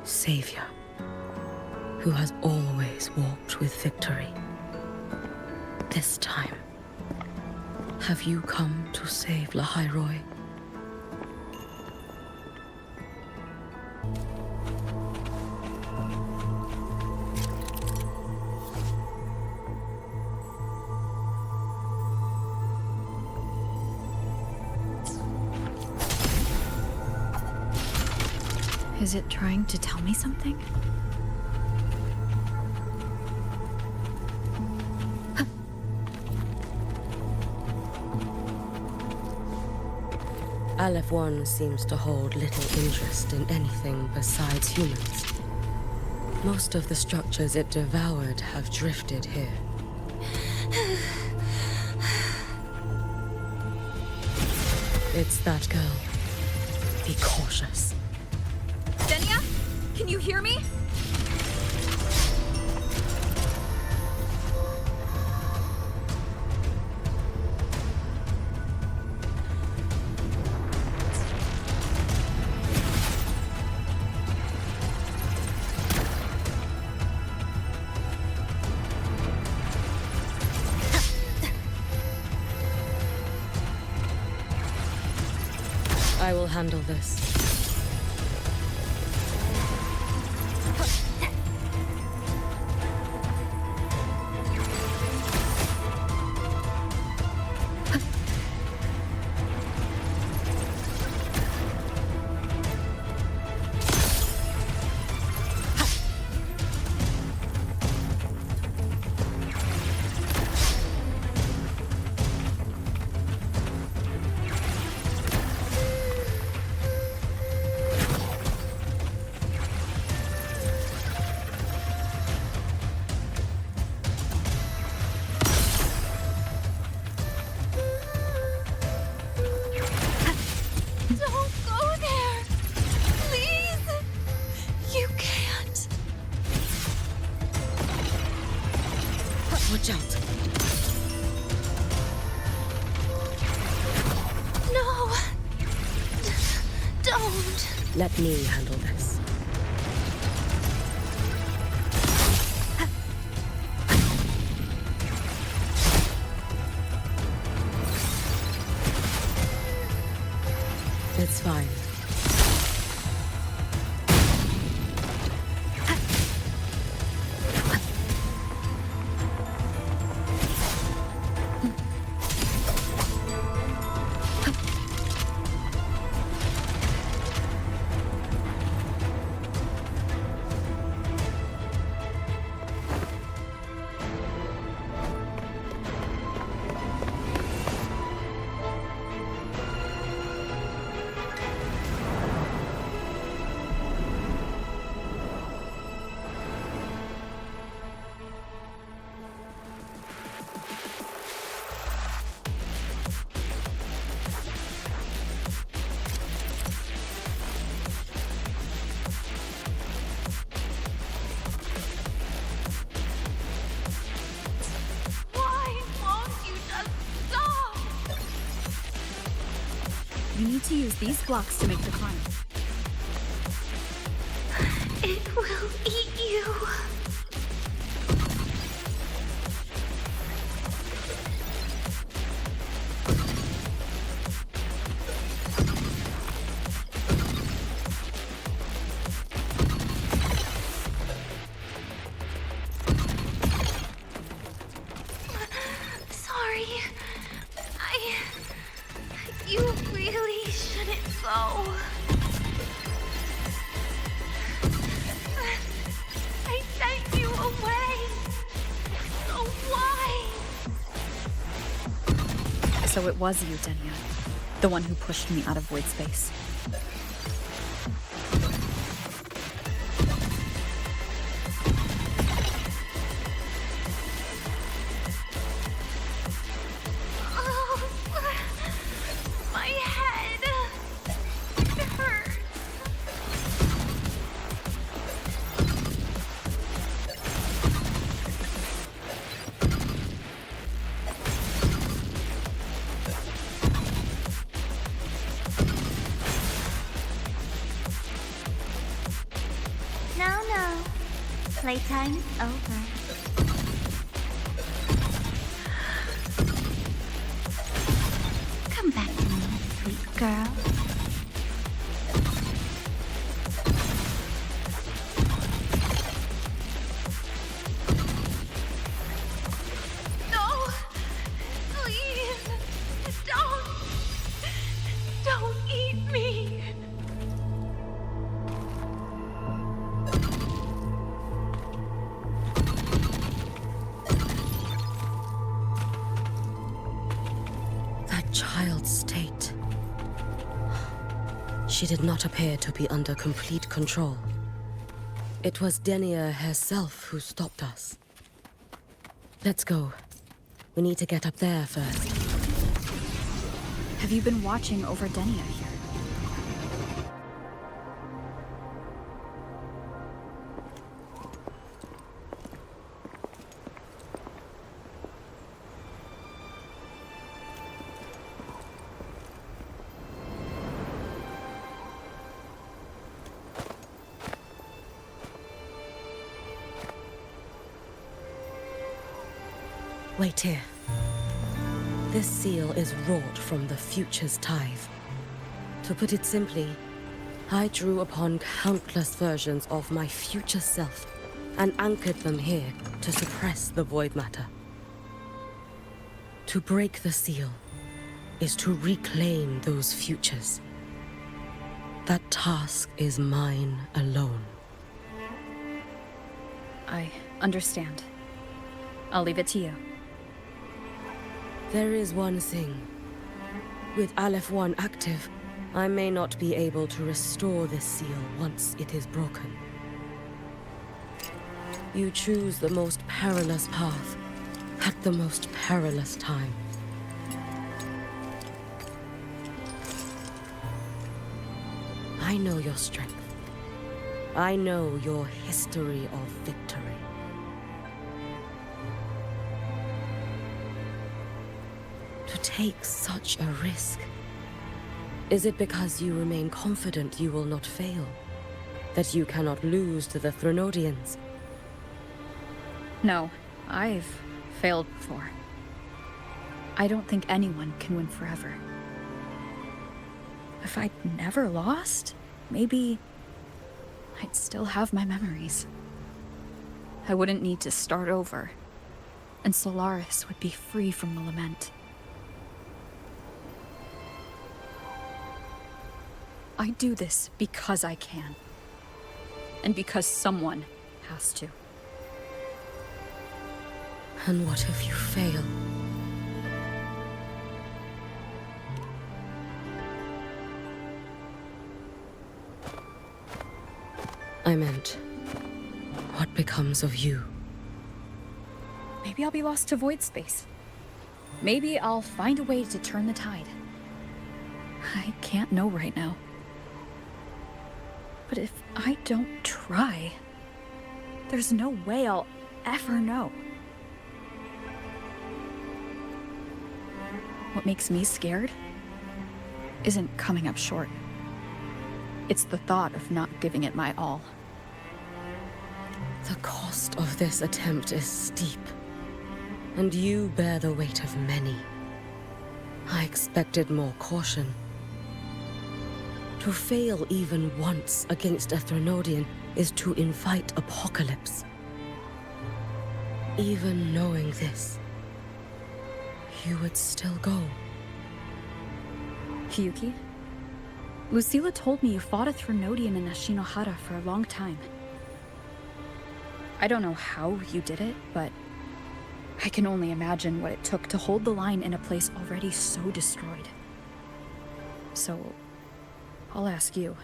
Savior, who has always walked with victory. This time, have you come to save Lahai-Roi? Is it trying to tell me something? Aleph 1 seems to hold little interest in anything besides humans. Most of the structures it devoured have drifted here. It's that girl. Be cautious. Denia? Can you hear me? I will handle this. Watch out. No! Don't! Let me handle this. It's fine. need to use these blocks to make the climb. It will eat you. Sorry. You really shouldn't go. I sent you away. So why? So it was you, Denia. The one who pushed me out of void space. Oh, my head. It hurts. No. Playtime's over. Come back to me, sweet girl. No! Please! Don't eat me! That child's state. She did not appear to be under complete control. It was Denia herself who stopped us. Let's go. We need to get up there first. Have you been watching over Denia here? Wait here. This seal is wrought from the future's tithe. To put it simply, I drew upon countless versions of my future self and anchored them here to suppress the void matter. To break the seal is to reclaim those futures. That task is mine alone. I understand. I'll leave it to you. There is one thing. With Aleph 1 active, I may not be able to restore this seal once it is broken. You choose the most perilous path at the most perilous time. I know your strength. I know your history of victory. To take such a risk? Is it because you remain confident you will not fail? That you cannot lose to the Threnodians? No, I've failed before. I don't think anyone can win forever. If I'd never lost, maybe I'd still have my memories. I wouldn't need to start over, and Solaris would be free from the lament. I do this because I can. And because someone has to. And what if you fail? I meant, what becomes of you? Maybe I'll be lost to void space. Maybe I'll find a way to turn the tide. I can't know right now. But if I don't try, there's no way I'll ever know. What makes me scared isn't coming up short. It's the thought of not giving it my all. The cost of this attempt is steep, and you bear the weight of many. I expected more caution. To fail even once against a Threnodian is to invite apocalypse. Even knowing this, you would still go. Hiyuki? Lucilla told me you fought a Threnodian in Ashinohara for a long time. I don't know how you did it, but I can only imagine what it took to hold the line in a place already so destroyed. So, I'll ask you.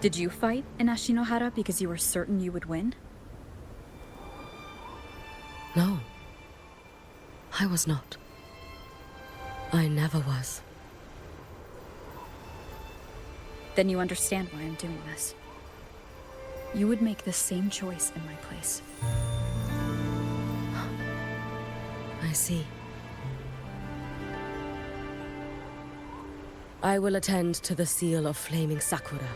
Did you fight in Ashinohara because you were certain you would win? No. I was not. I never was. Then you understand why I'm doing this. You would make the same choice in my place. I see. I will attend to the seal of flaming Sakura.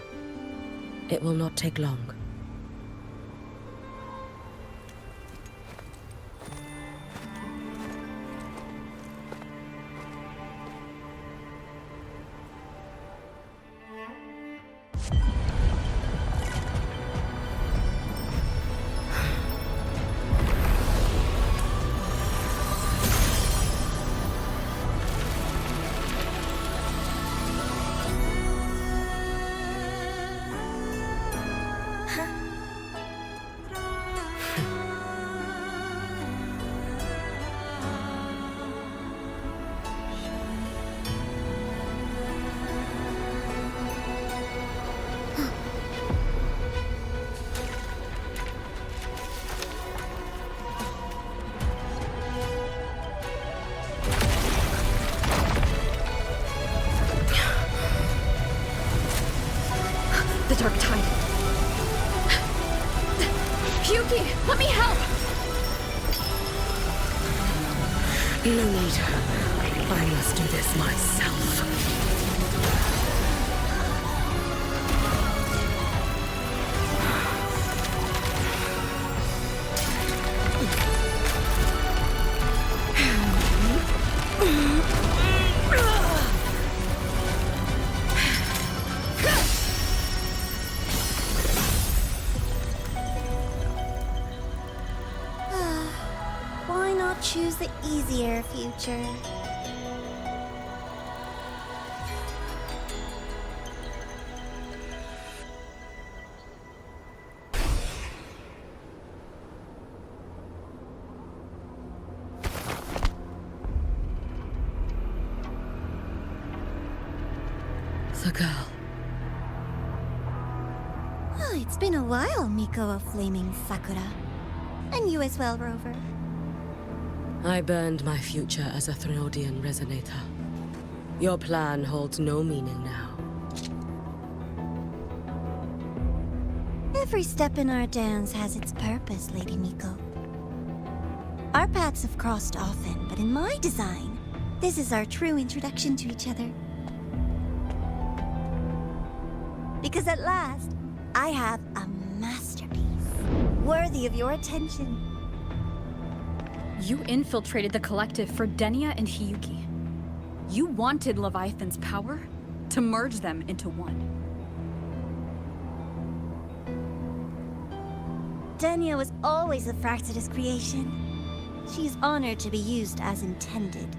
It will not take long. Dark Tide. Hiyuki, let me help! No need. I must do this myself. Choose the easier future. The girl. Oh, it's been a while, Miko of Flaming Sakura. And you as well, Rover. I burned my future as a Threnodian resonator. Your plan holds no meaning now. Every step in our dance has its purpose, Lady Miko. Our paths have crossed often, but in my design, this is our true introduction to each other. Because at last, I have a masterpiece, worthy of your attention. You infiltrated the collective for Denia and Hiyuki. You wanted Leviathan's power to merge them into one. Denia was always a Fractidus creation. She is honored to be used as intended.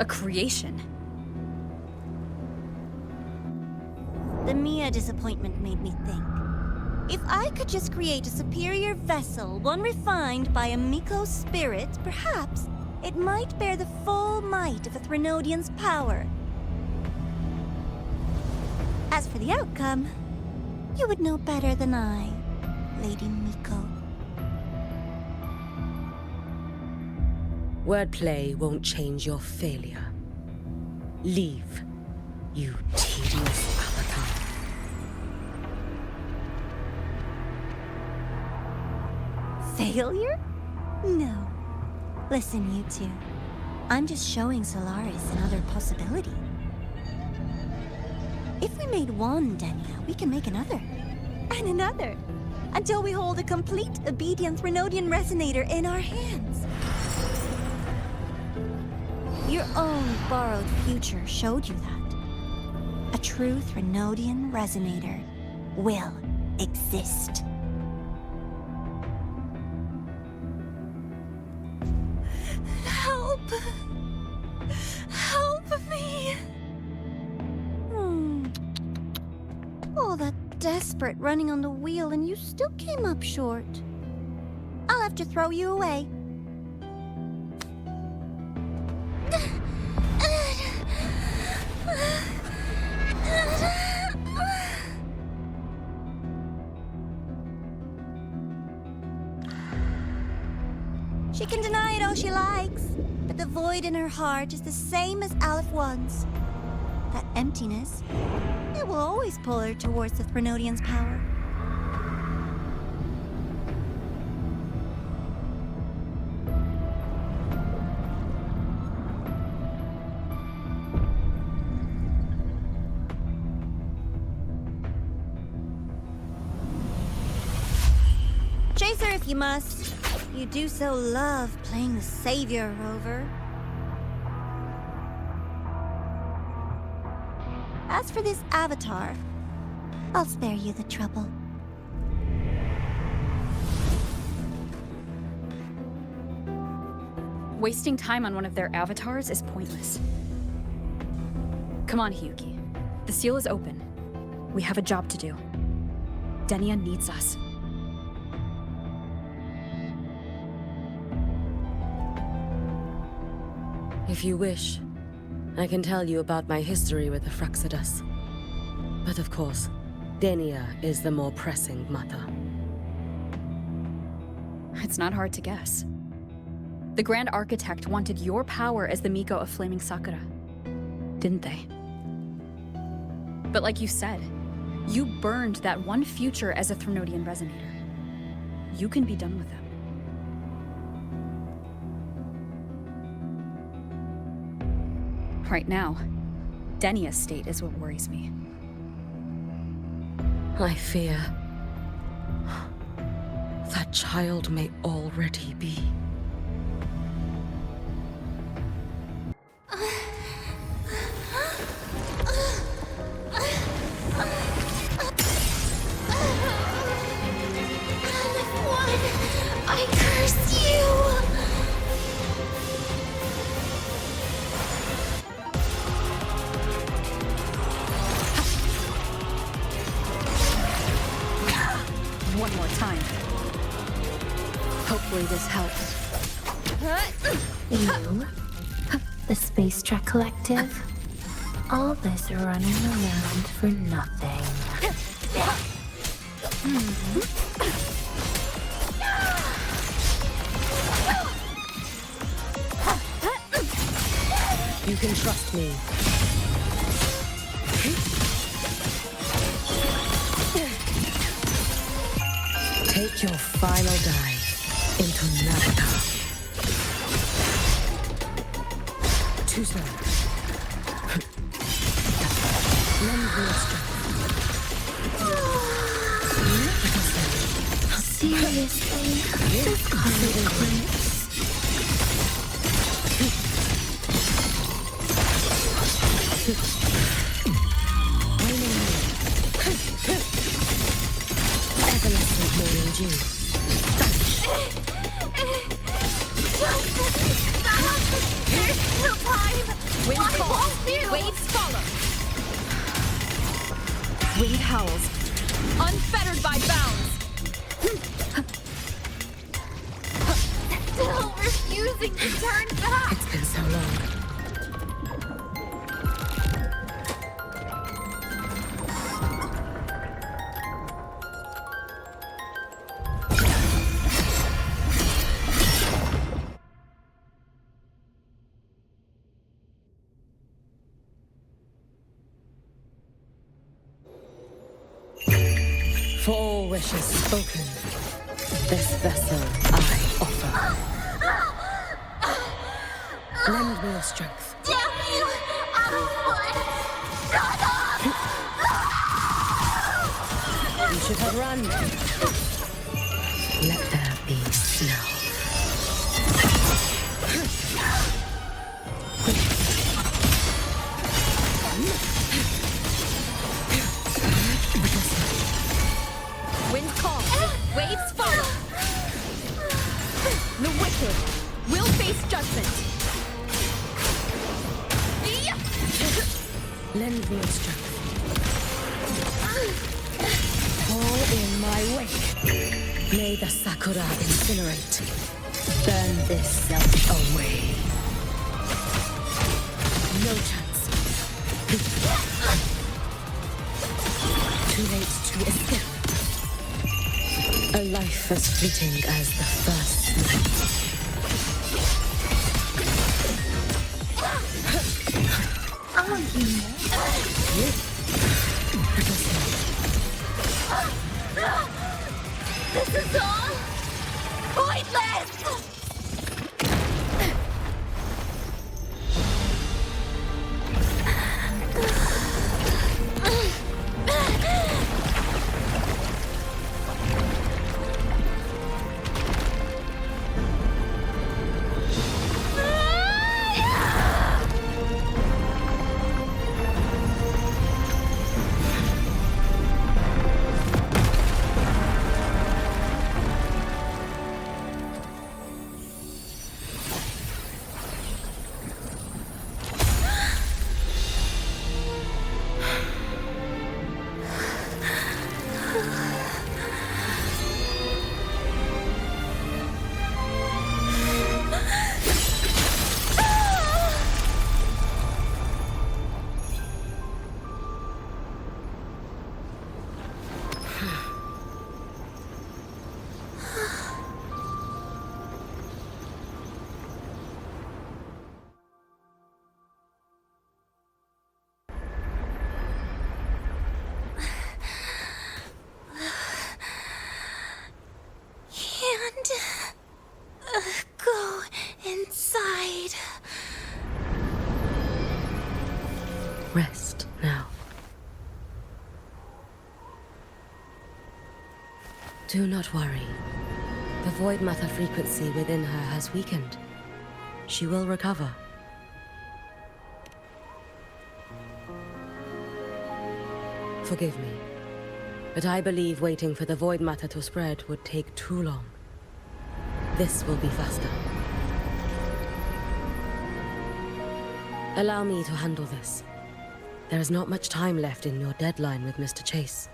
A creation? The Mia disappointment made me think. If I could just create a superior vessel, one refined by a Miko spirit, perhaps it might bear the full might of a Threnodian's power. As for the outcome, you would know better than I, Lady Miko. Wordplay won't change your failure. Leave, you tedious avatar. Failure? No. Listen, you two. I'm just showing Solaris another possibility. If we made one, Denia, we can make another. And another. Until we hold a complete obedient Renodian resonator in our hands. Your own borrowed future showed you that. A true Renodian resonator will exist. Help! Help me! All that desperate running on the wheel and you still came up short. I'll have to throw you away. She can deny it all she likes, but the void in her heart is the same as Aleph One's. That emptiness, it will always pull her towards the Threnodian's power. Chase her if you must. You do so love playing the savior over. As for this avatar, I'll spare you the trouble. Wasting time on one of their avatars is pointless. Come on, Hiyuki. The seal is open. We have a job to do. Denia needs us. If you wish, I can tell you about my history with the Fraxidus. But of course, Denia is the more pressing matter. It's not hard to guess. The Grand Architect wanted your power as the Miko of Flaming Sakura, didn't they? But like you said, you burned that one future as a Threnodian resonator. You can be done with them. Right now, Denia's state is what worries me. I fear that child may already be. I curse you! One more time. Hopefully this helps. You? The Space Track Collective? All this running around for nothing. You can trust me. Take your final dive into Navika. Too slow. Lend me your strength. Seriously? This causing cramps? Evanescent morning dew. There's still time! Wind calls. Waves follow. Wind howls. Unfettered by bounds. Still refusing to turn back! It's been so long. For all wishes spoken, this vessel I offer. Lend me your strength. Damn you! Out! Run off! You should have run. Let there be snow. Wind calm. Waves follow. The wicked will face judgment. Lend me your strength. Fall in my wake. May the Sakura incinerate. Burn this self away. No chance. Too late to escape. A life as fleeting as the first night. This is all pointless! Go inside. Rest now. Do not worry. The void matter frequency within her has weakened. She will recover. Forgive me, but I believe waiting for the void matter to spread would take too long. This will be faster. Allow me to handle this. There is not much time left in your deadline with Mr. Chase.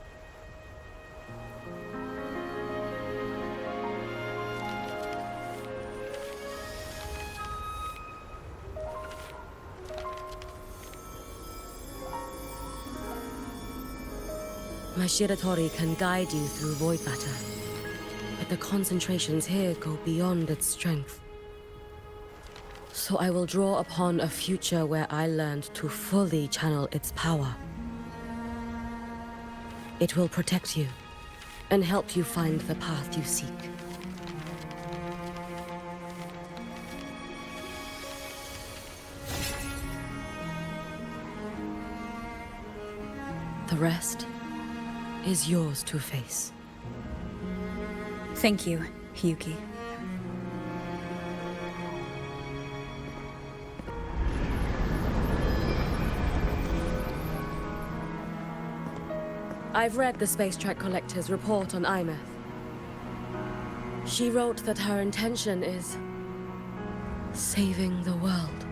My Shiratori can guide you through void matter, but the concentrations here go beyond its strength. So I will draw upon a future where I learned to fully channel its power. It will protect you and help you find the path you seek. The rest is yours to face. Thank you, Yuki. I've read the Space Track Collector's report on Imeth. She wrote that her intention is saving the world.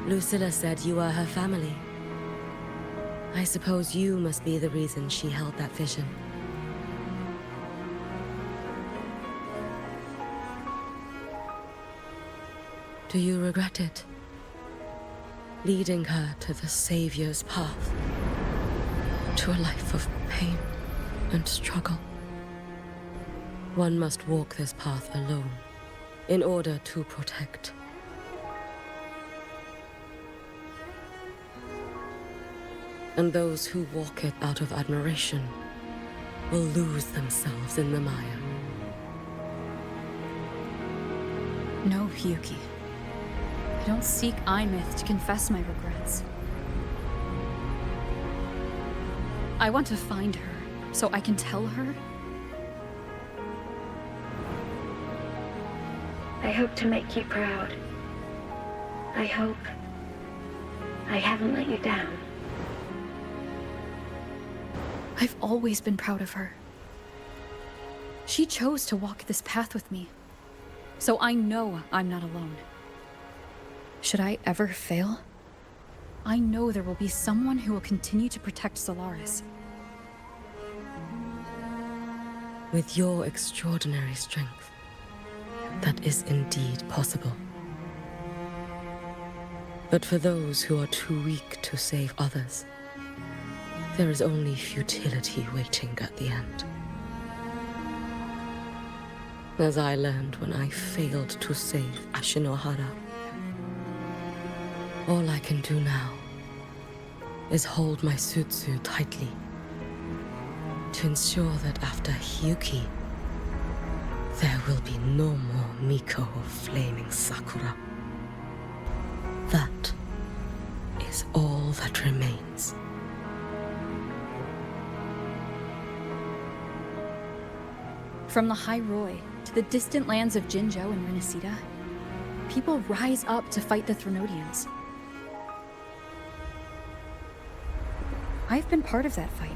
Lucilla said you are her family. I suppose you must be the reason she held that vision. Do you regret it? Leading her to the Savior's path? To a life of pain and struggle? One must walk this path alone in order to protect. And those who walk it out of admiration will lose themselves in the mire. No, Yuki. I don't seek Imyth to confess my regrets. I want to find her, so I can tell her. I hope to make you proud. I hope I haven't let you down. I've always been proud of her. She chose to walk this path with me, so I know I'm not alone. Should I ever fail, I know there will be someone who will continue to protect Stellaris. With your extraordinary strength, that is indeed possible. But for those who are too weak to save others, there is only futility waiting at the end. As I learned when I failed to save Ashinohara, all I can do now is hold my Sutsu tightly to ensure that after Hyuki, there will be no more Miko of flaming Sakura. That is all that remains. From Lahai-Roi to the distant lands of Jinzhou and Renesita, people rise up to fight the Threnodians. I've been part of that fight.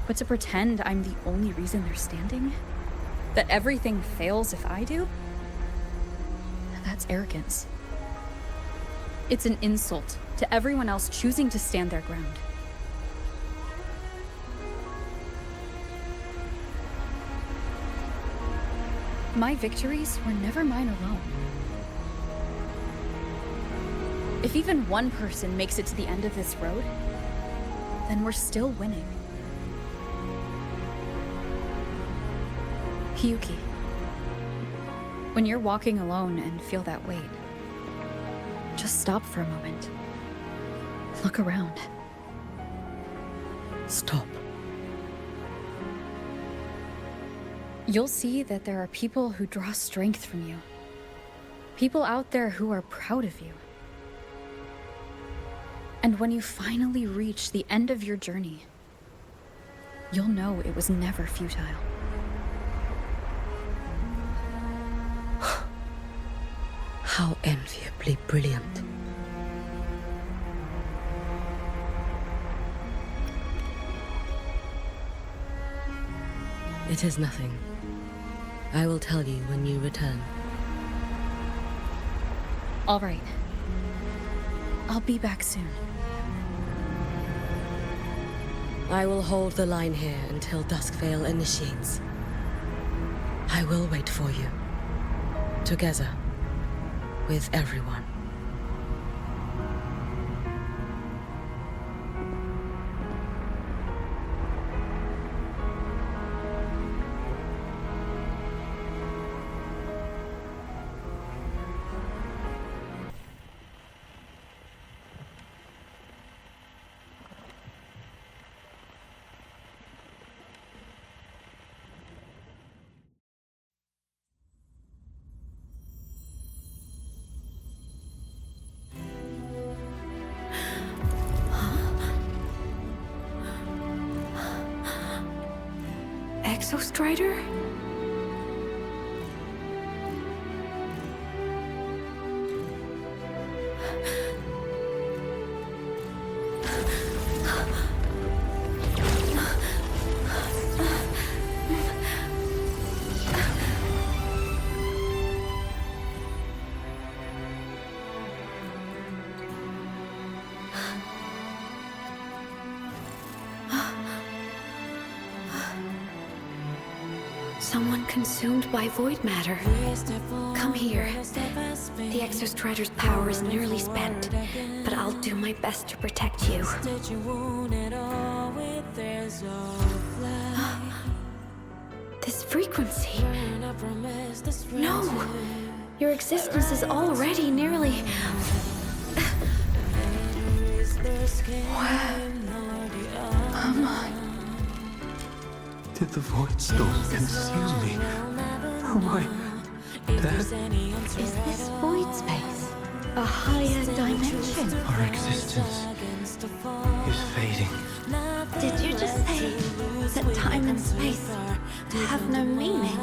But to pretend I'm the only reason they're standing? That everything fails if I do? That's arrogance. It's an insult to everyone else choosing to stand their ground. My victories were never mine alone. If even one person makes it to the end of this road, then we're still winning. Hyuki, when you're walking alone and feel that weight, just stop for a moment. Look around. Stop. You'll see that there are people who draw strength from you. People out there who are proud of you. And when you finally reach the end of your journey, you'll know it was never futile. How enviably brilliant. It is nothing. I will tell you when you return. All right. I'll be back soon. I will hold the line here until Duskvale initiates. I will wait for you. Together. With everyone. Exostrider? Someone consumed by void matter. Come here. The Exostrider's power is nearly spent, but I'll do my best to protect you. This frequency. No! Your existence is already nearly... Where am I? Did the void storm consume me? Oh my... Is this void space a higher dimension? Our existence is fading. Did you just say that time and space have no meaning?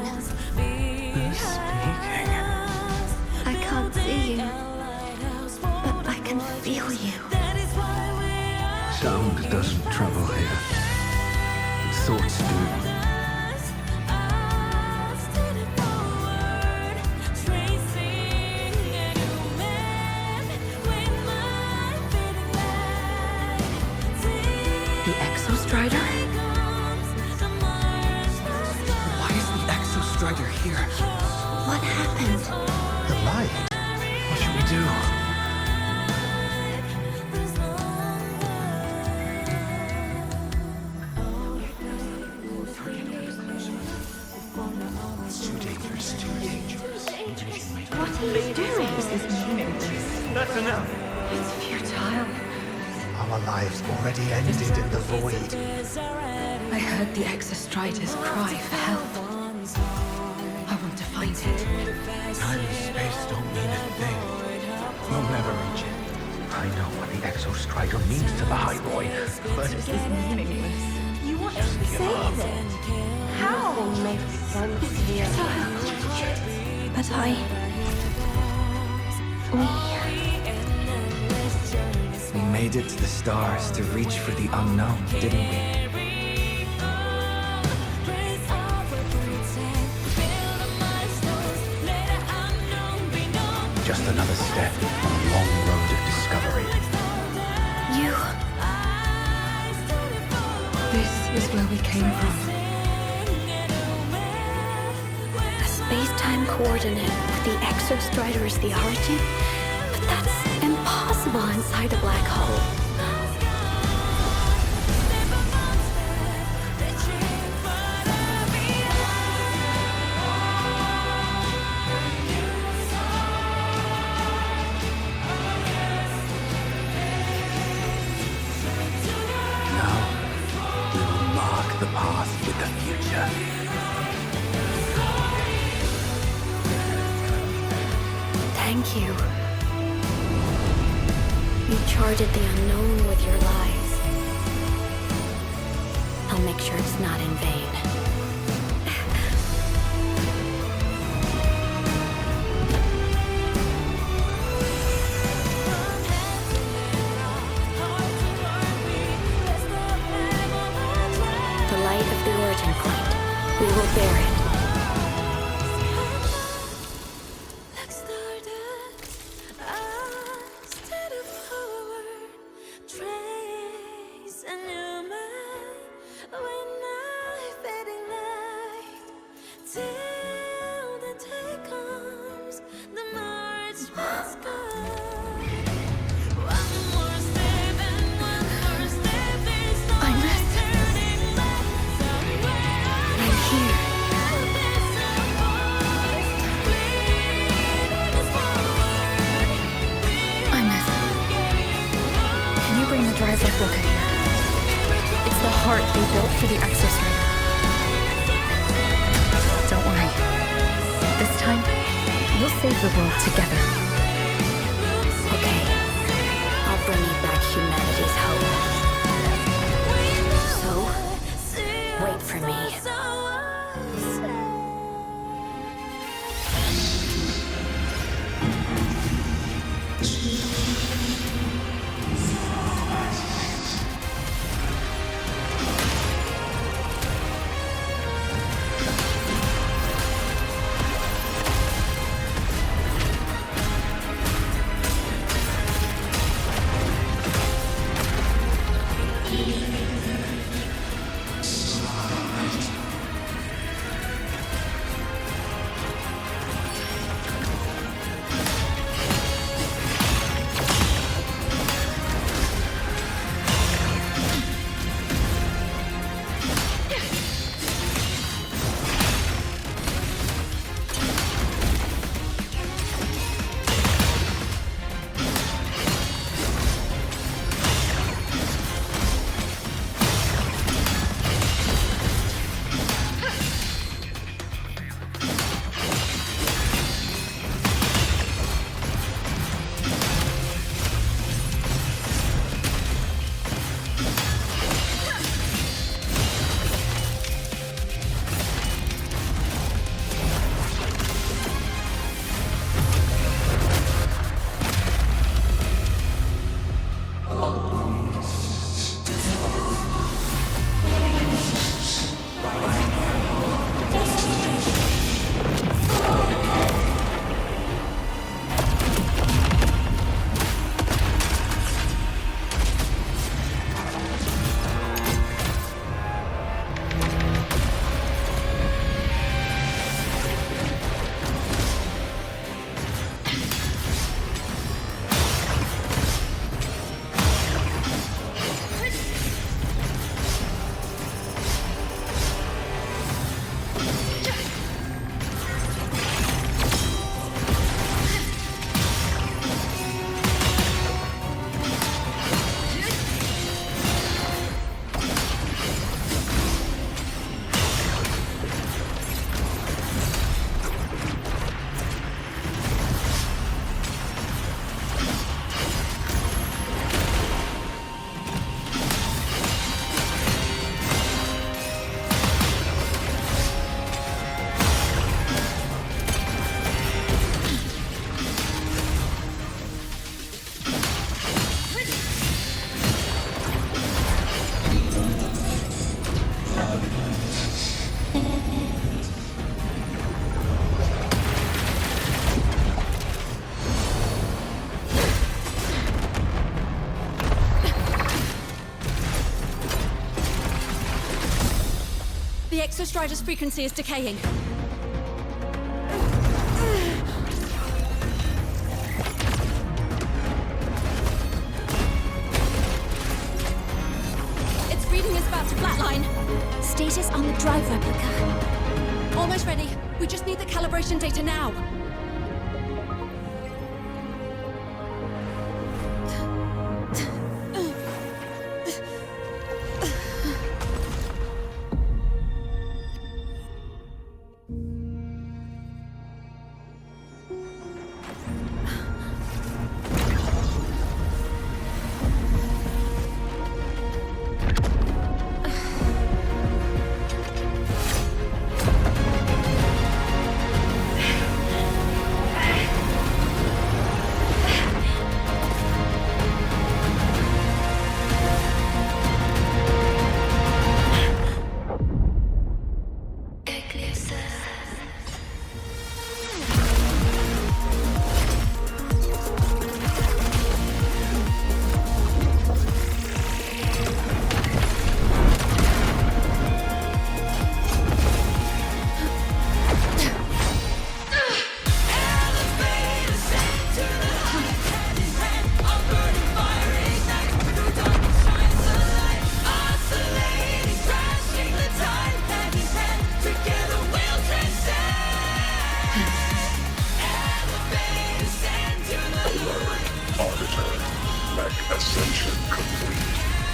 Who's speaking? I can't see you, but I can feel you. Sound doesn't travel here. Thoughts do. The Exostrider? Why is the Exostrider here? What happened? The light. What should we do? What are you doing? This is meaningless. That's enough. It's futile. Our lives already ended in the void. I heard the Exostrider's cry for help. I want to find it. Time and space don't mean a thing. We'll never reach it. I know what the Exostrider means to the Lahai-Roi, but This is meaningless. You want to save it? How? Nothing makes sense here. But we made it to the stars to reach for the unknown, didn't we? Just another step on a long road of discovery. You. This is where we came from. A space-time coordinate with the Exostrider as the origin? But that's impossible inside a black hole. The path with the future. Thank you. You charted the unknown with your lives. I'll make sure it's not in vain. We will bear it. It's the heart they built for the Exostrider. Don't worry. This time, we'll save the world together. Okay. I'll bring you back humanity's hope. So, wait for me. The Exostrider's frequency is decaying. Its reading is about to flatline. Status on the drive replica. Almost ready. We just need the calibration data now.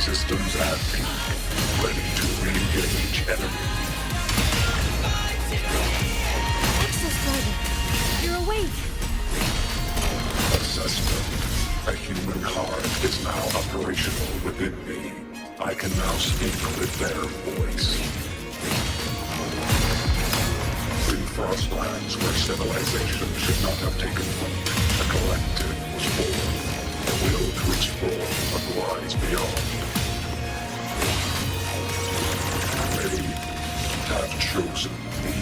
Systems at peak, ready to re-engage enemy. Exostrider, you're awake. Assessment. A human heart is now operational within me. I can now speak with their voice. In Frostlands, where civilization should not have taken root, a collective was born. A will to explore what lies beyond. They have chosen me.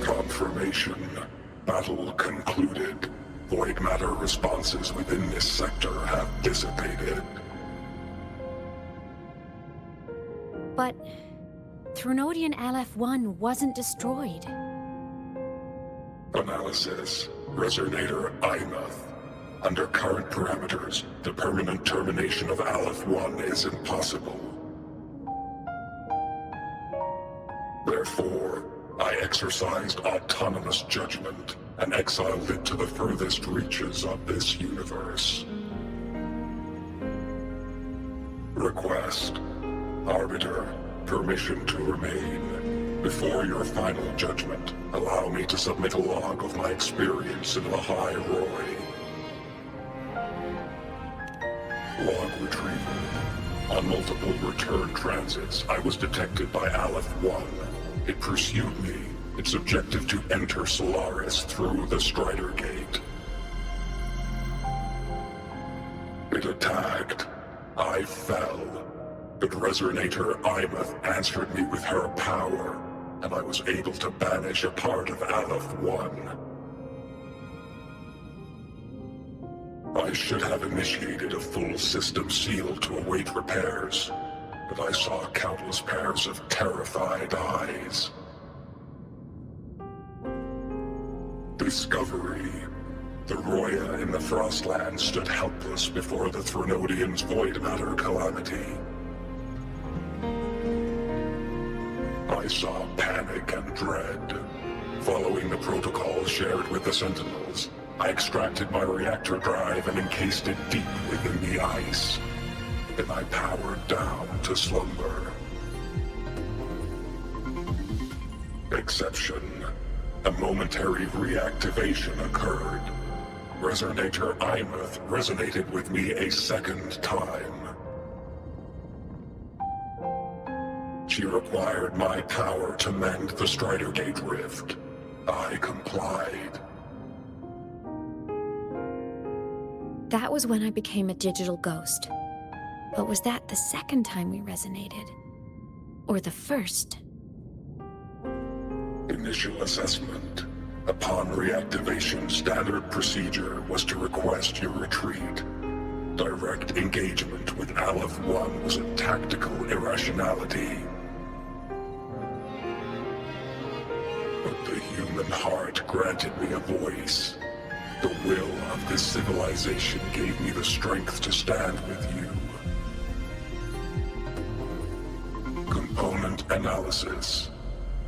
Confirmation. Battle concluded. Void matter responses within this sector have dissipated. But Threnodian LF-1 wasn't destroyed. Analysis. Resonator Imuth. Under current parameters, the permanent termination of Aleph-1 is impossible. Therefore, I exercised autonomous judgment and exiled it to the furthest reaches of this universe. Request. Arbiter, permission to remain. Before your final judgment, allow me to submit a log of my experience in Lahai-Roi. Log retrieval. On multiple return transits, I was detected by Aleph-1. It pursued me, its objective to enter Solaris through the Strider Gate. It attacked. I fell. But Resonator Imuth answered me with her power, and I was able to banish a part of Aleph-1. I should have initiated a full system seal to await repairs, but I saw countless pairs of terrified eyes. Discovery. The Roya in the Frostland stood helpless before the Threnodians' void matter calamity. I saw panic and dread. Following the protocol shared with the Sentinels, I extracted my reactor drive and encased it deep within the ice. Then I powered down to slumber. Exception. A momentary reactivation occurred. Resonator Imuth resonated with me a second time. She required my power to mend the Strider Gate rift. I complied. That was when I became a digital ghost. But was that the second time we resonated? Or the first? Initial assessment. Upon reactivation, standard procedure was to request your retreat. Direct engagement with Aleph-1 was a tactical irrationality. But the human heart granted me a voice. The will of this civilization gave me the strength to stand with you. Component analysis.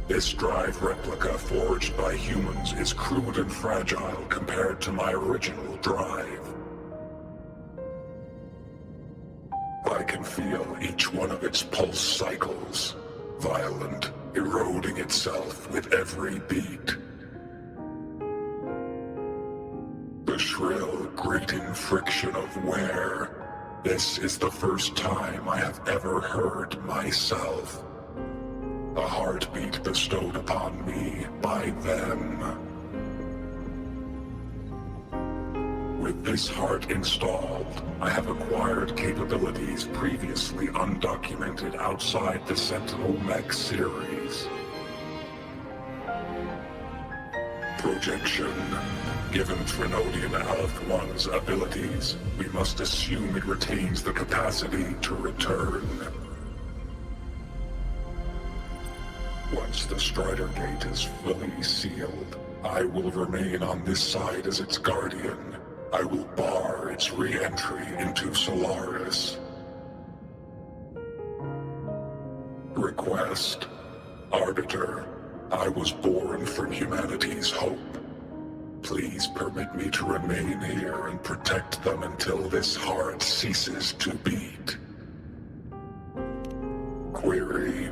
This drive replica forged by humans is crude and fragile compared to my original drive. I can feel each one of its pulse cycles, violent, eroding itself with every beat. The shrill, grating friction of wear. This is the first time I have ever heard myself. A heartbeat bestowed upon me by them. With this heart installed, I have acquired capabilities previously undocumented outside the Sentinel Mech series. Projection. Given Threnodian Aleph-1's abilities, we must assume it retains the capacity to return. Once the Strider Gate is fully sealed, I will remain on this side as its guardian. I will bar its re-entry into Solaris. Request. Arbiter, I was born from humanity's hope. Please permit me to remain here and protect them until this heart ceases to beat. Query.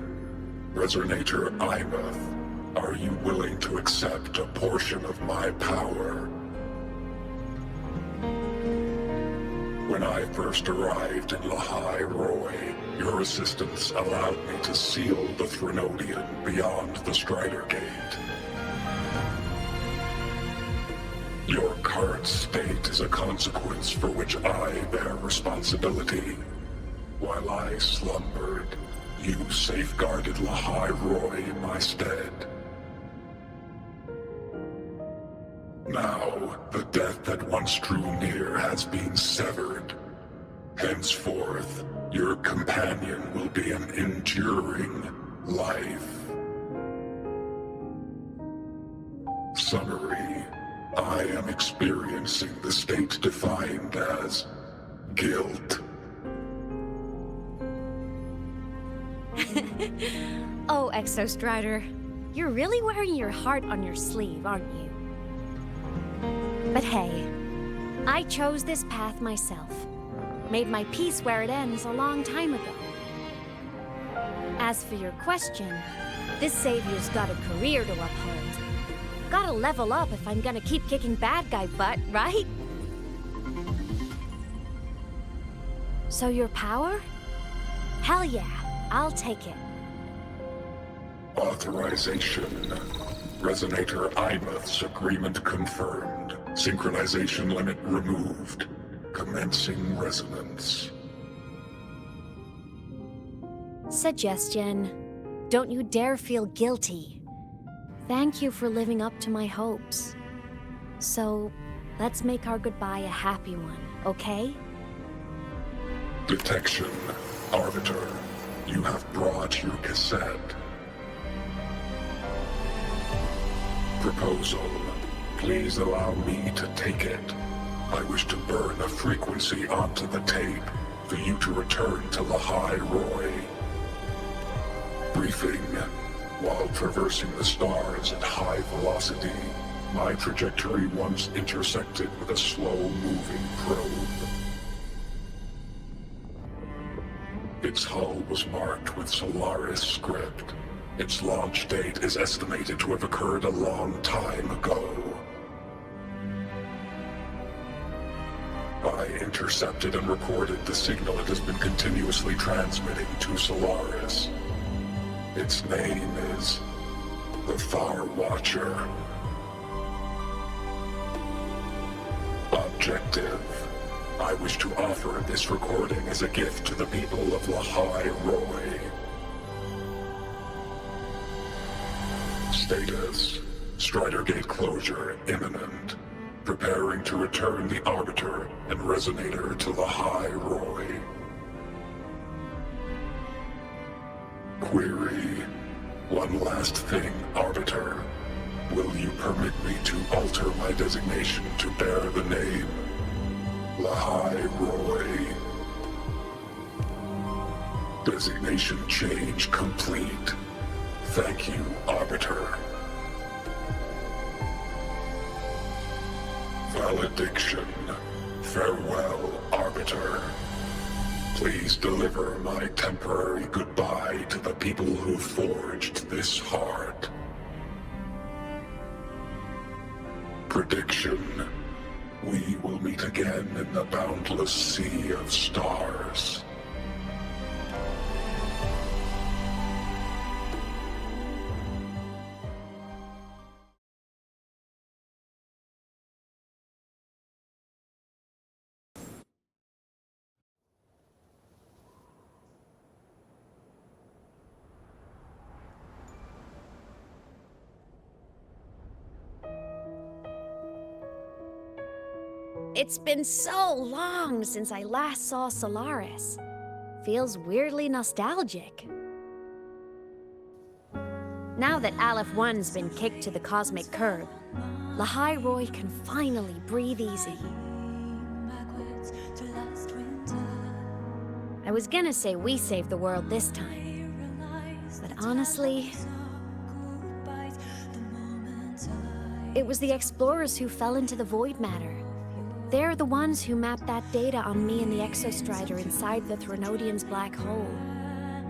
Resonator Imuth, are you willing to accept a portion of my power? When I first arrived in Lahai-Roi, your assistance allowed me to seal the Threnodian beyond the Strider Gate. Your current state is a consequence for which I bear responsibility. While I slumbered, you safeguarded Lahai-Roi in my stead. Now, the death that once drew near has been severed. Henceforth, your companion will be an enduring life. Summary: I am experiencing the state defined as guilt. Oh, Exostrider, you're really wearing your heart on your sleeve, aren't you? But hey, I chose this path myself. Made my peace where it ends a long time ago. As for your question, this savior's got a career to uphold. Gotta level up if I'm gonna keep kicking bad guy butt, right? So your power? Hell yeah, I'll take it. Authorization. Resonator Imouth's agreement confirmed. Synchronization limit removed. Commencing resonance. Suggestion. Don't you dare feel guilty. Thank you for living up to my hopes. So, let's make our goodbye a happy one, okay? Detection. Arbiter, you have brought your cassette. Proposal. Please allow me to take it. I wish to burn a frequency onto the tape for you to return to Lahai-Roi. Briefing. While traversing the stars at high velocity, my trajectory once intersected with a slow-moving probe. Its hull was marked with Solaris script. Its launch date is estimated to have occurred a long time ago. I intercepted and recorded the signal it has been continuously transmitting to Solaris. Its name is the Far Watcher. Objective. I wish to offer this recording as a gift to the people of Lahai-Roi. Status. Strider Gate closure imminent. Preparing to return the Arbiter and Resonator to Lahai-Roi. Query. One last thing, Arbiter. Will you permit me to alter my designation to bear the name Lahai-Roi? Designation change complete. Thank you, Arbiter. Valediction. Farewell, Arbiter. Please deliver my temporary goodbye to the people who forged this heart. Prediction. We will meet again in the boundless sea of stars. It's been so long since I last saw Solaris. Feels weirdly nostalgic. Now that Aleph 1's been kicked to the cosmic curb, Lahai-Roi can finally breathe easy. I was gonna say we saved the world this time, but honestly, it was the explorers who fell into the void matter. They're the ones who mapped that data on me and the Exostrider inside the Threnodian's black hole.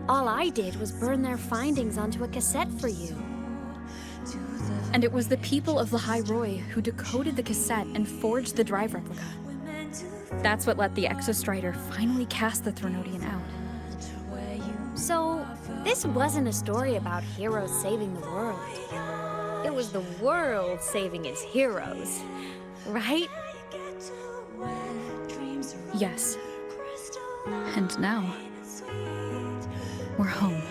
All I did was burn their findings onto a cassette for you. And it was the people of Lahai-Roi who decoded the cassette and forged the drive replica. That's what let the Exostrider finally cast the Threnodian out. So, this wasn't a story about heroes saving the world. It was the world saving its heroes. right? Yes. And now, we're home.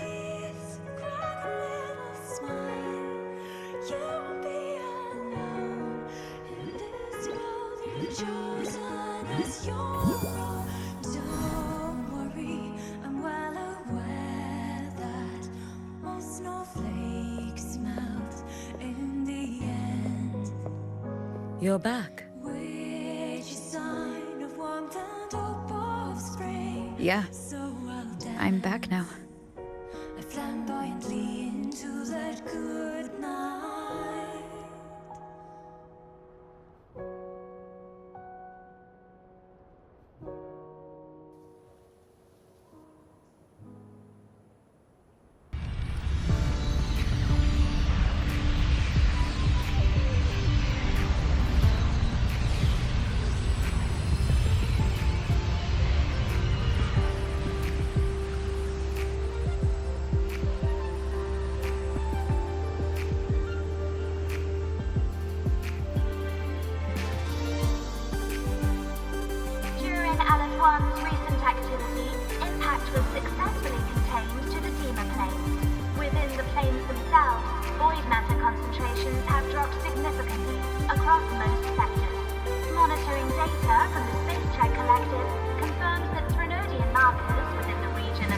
You're back. Yeah. I'm back now.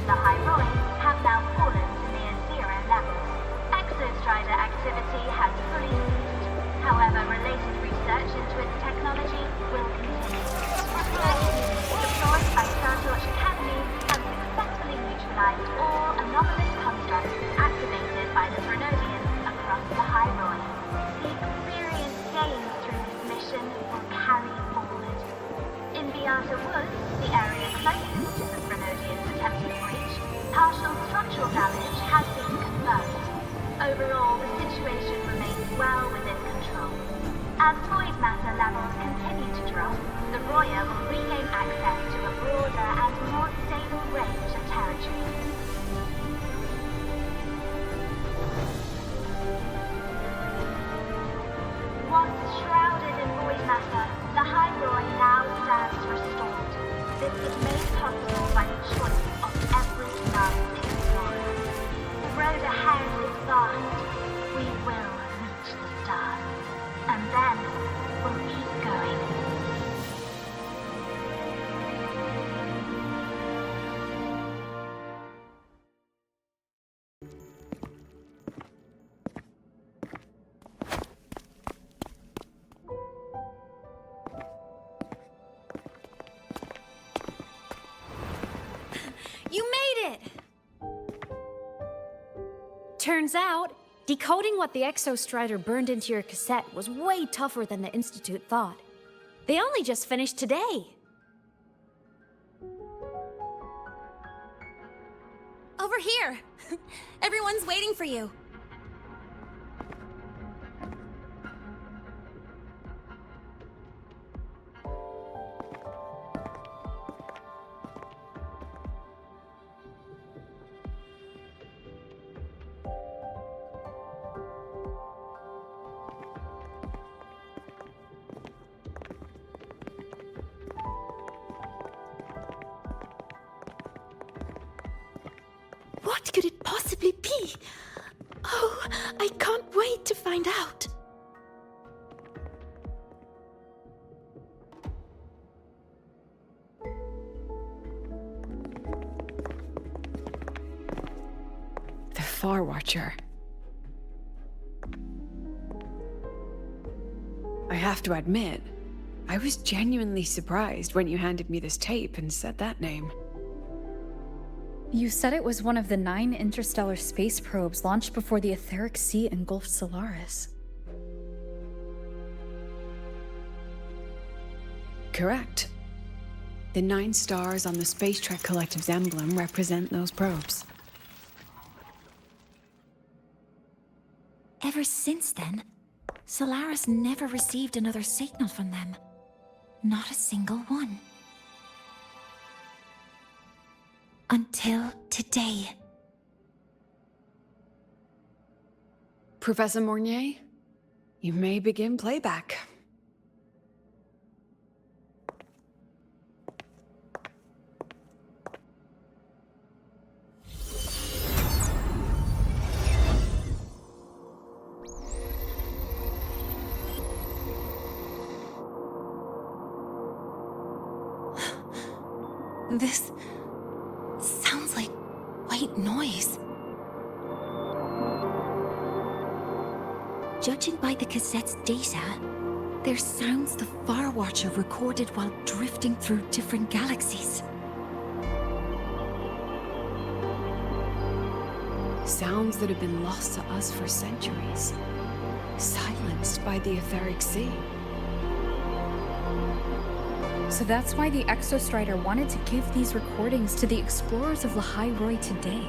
Lahai-Roi have now fallen to near zero levels. Exostrider activity has fully ceased. However, related research into its technology will continue. Deployed by Startorch Academy have successfully neutralized all anomalous constructs activated by the Grenodians across Lahai-Roi. The experience gained through this mission will carry forward. In Beata Woods, the area closest to the Grenodians' attempted breach, partial structural damage has been confirmed. Overall, the situation remains well within control. As void matter levels continue to drop, the Roya will regain access to a broader and more stable range of territory. Once shrouded in void matter, Lahai-Roi now stands restored. This was made possible by the choice of every last explorer. The road ahead is vast. We will reach the stars. And then we'll keep going. You made it! Turns out, decoding what the Exostrider burned into your cassette was way tougher than the Institute thought. They only just finished today. Over here! Everyone's waiting for you. What could it possibly be? Oh, I can't wait to find out. The Far Watcher. I have to admit, I was genuinely surprised when you handed me this tape and said that name. You said it was one of the 9 interstellar space probes launched before the etheric sea engulfed Solaris. Correct. The 9 stars on the Space Trek Collective's emblem represent those probes. Ever since then, Solaris never received another signal from them. Not a single one. Until today. Professor Mornier, you may begin playback. This sounds like white noise. Judging by the cassette's data, they're sounds the Far Watcher recorded while drifting through different galaxies. Sounds that have been lost to us for centuries. Silenced by the etheric sea. So that's why the Exostrider wanted to give these recordings to the explorers of Lahai-Roi today.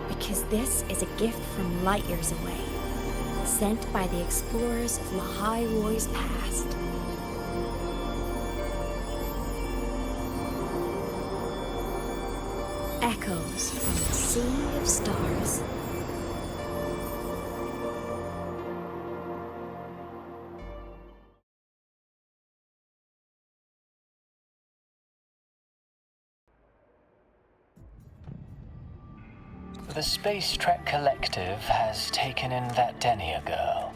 Because this is a gift from light years away, sent by the explorers of Lahai-Roi's past. Echoes from a sea of stars. The Space Trek Collective has taken in that Denia girl,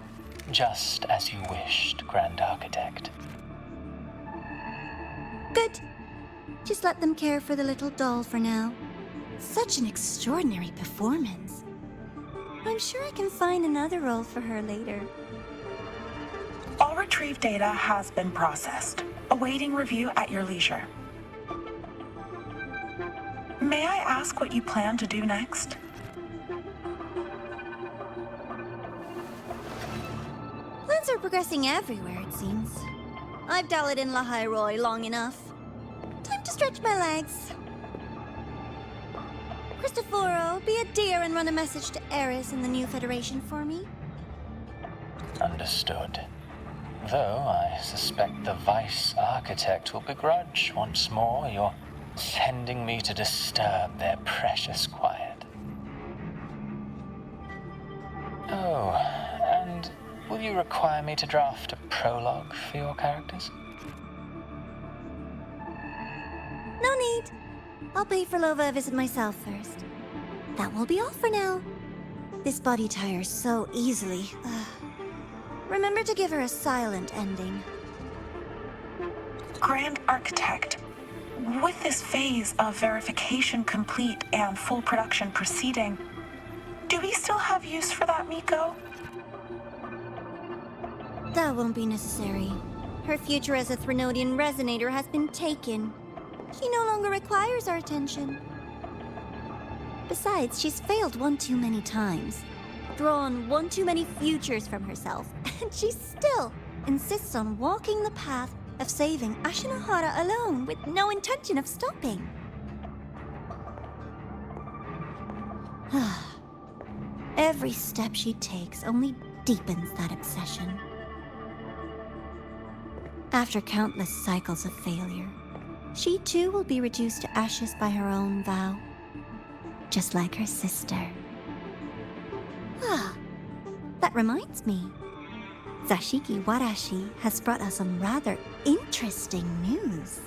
just as you wished, Grand Architect. Good. Just let them care for the little doll for now. Such an extraordinary performance. I'm sure I can find another role for her later. All retrieved data has been processed, awaiting review at your leisure. May I ask what you plan to do next? Plans are progressing everywhere, it seems. I've dallied in Lahai-Roi long enough. Time to stretch my legs. Cristoforo, be a dear and run a message to Eris in the new Federation for me. Understood. Though I suspect the Vice Architect will begrudge once more your sending me to disturb their precious quiet. Oh, and will you require me to draft a prologue for your characters? No need. I'll pay for Lova a visit myself first. That will be all for now. This body tires so easily. Remember to give her a silent ending. Grand Architect, with this phase of verification complete and full production proceeding, do we still have use for that Miko? That won't be necessary. Her future as a Threnodian resonator has been taken. She no longer requires our attention. Besides, she's failed one too many times, drawn one too many futures from herself, and she still insists on walking the path of saving Ashinahara alone with no intention of stopping. Every step she takes only deepens that obsession. After countless cycles of failure, she too will be reduced to ashes by her own vow, just like her sister. That reminds me. Zashiki Warashi has brought us some rather interesting news.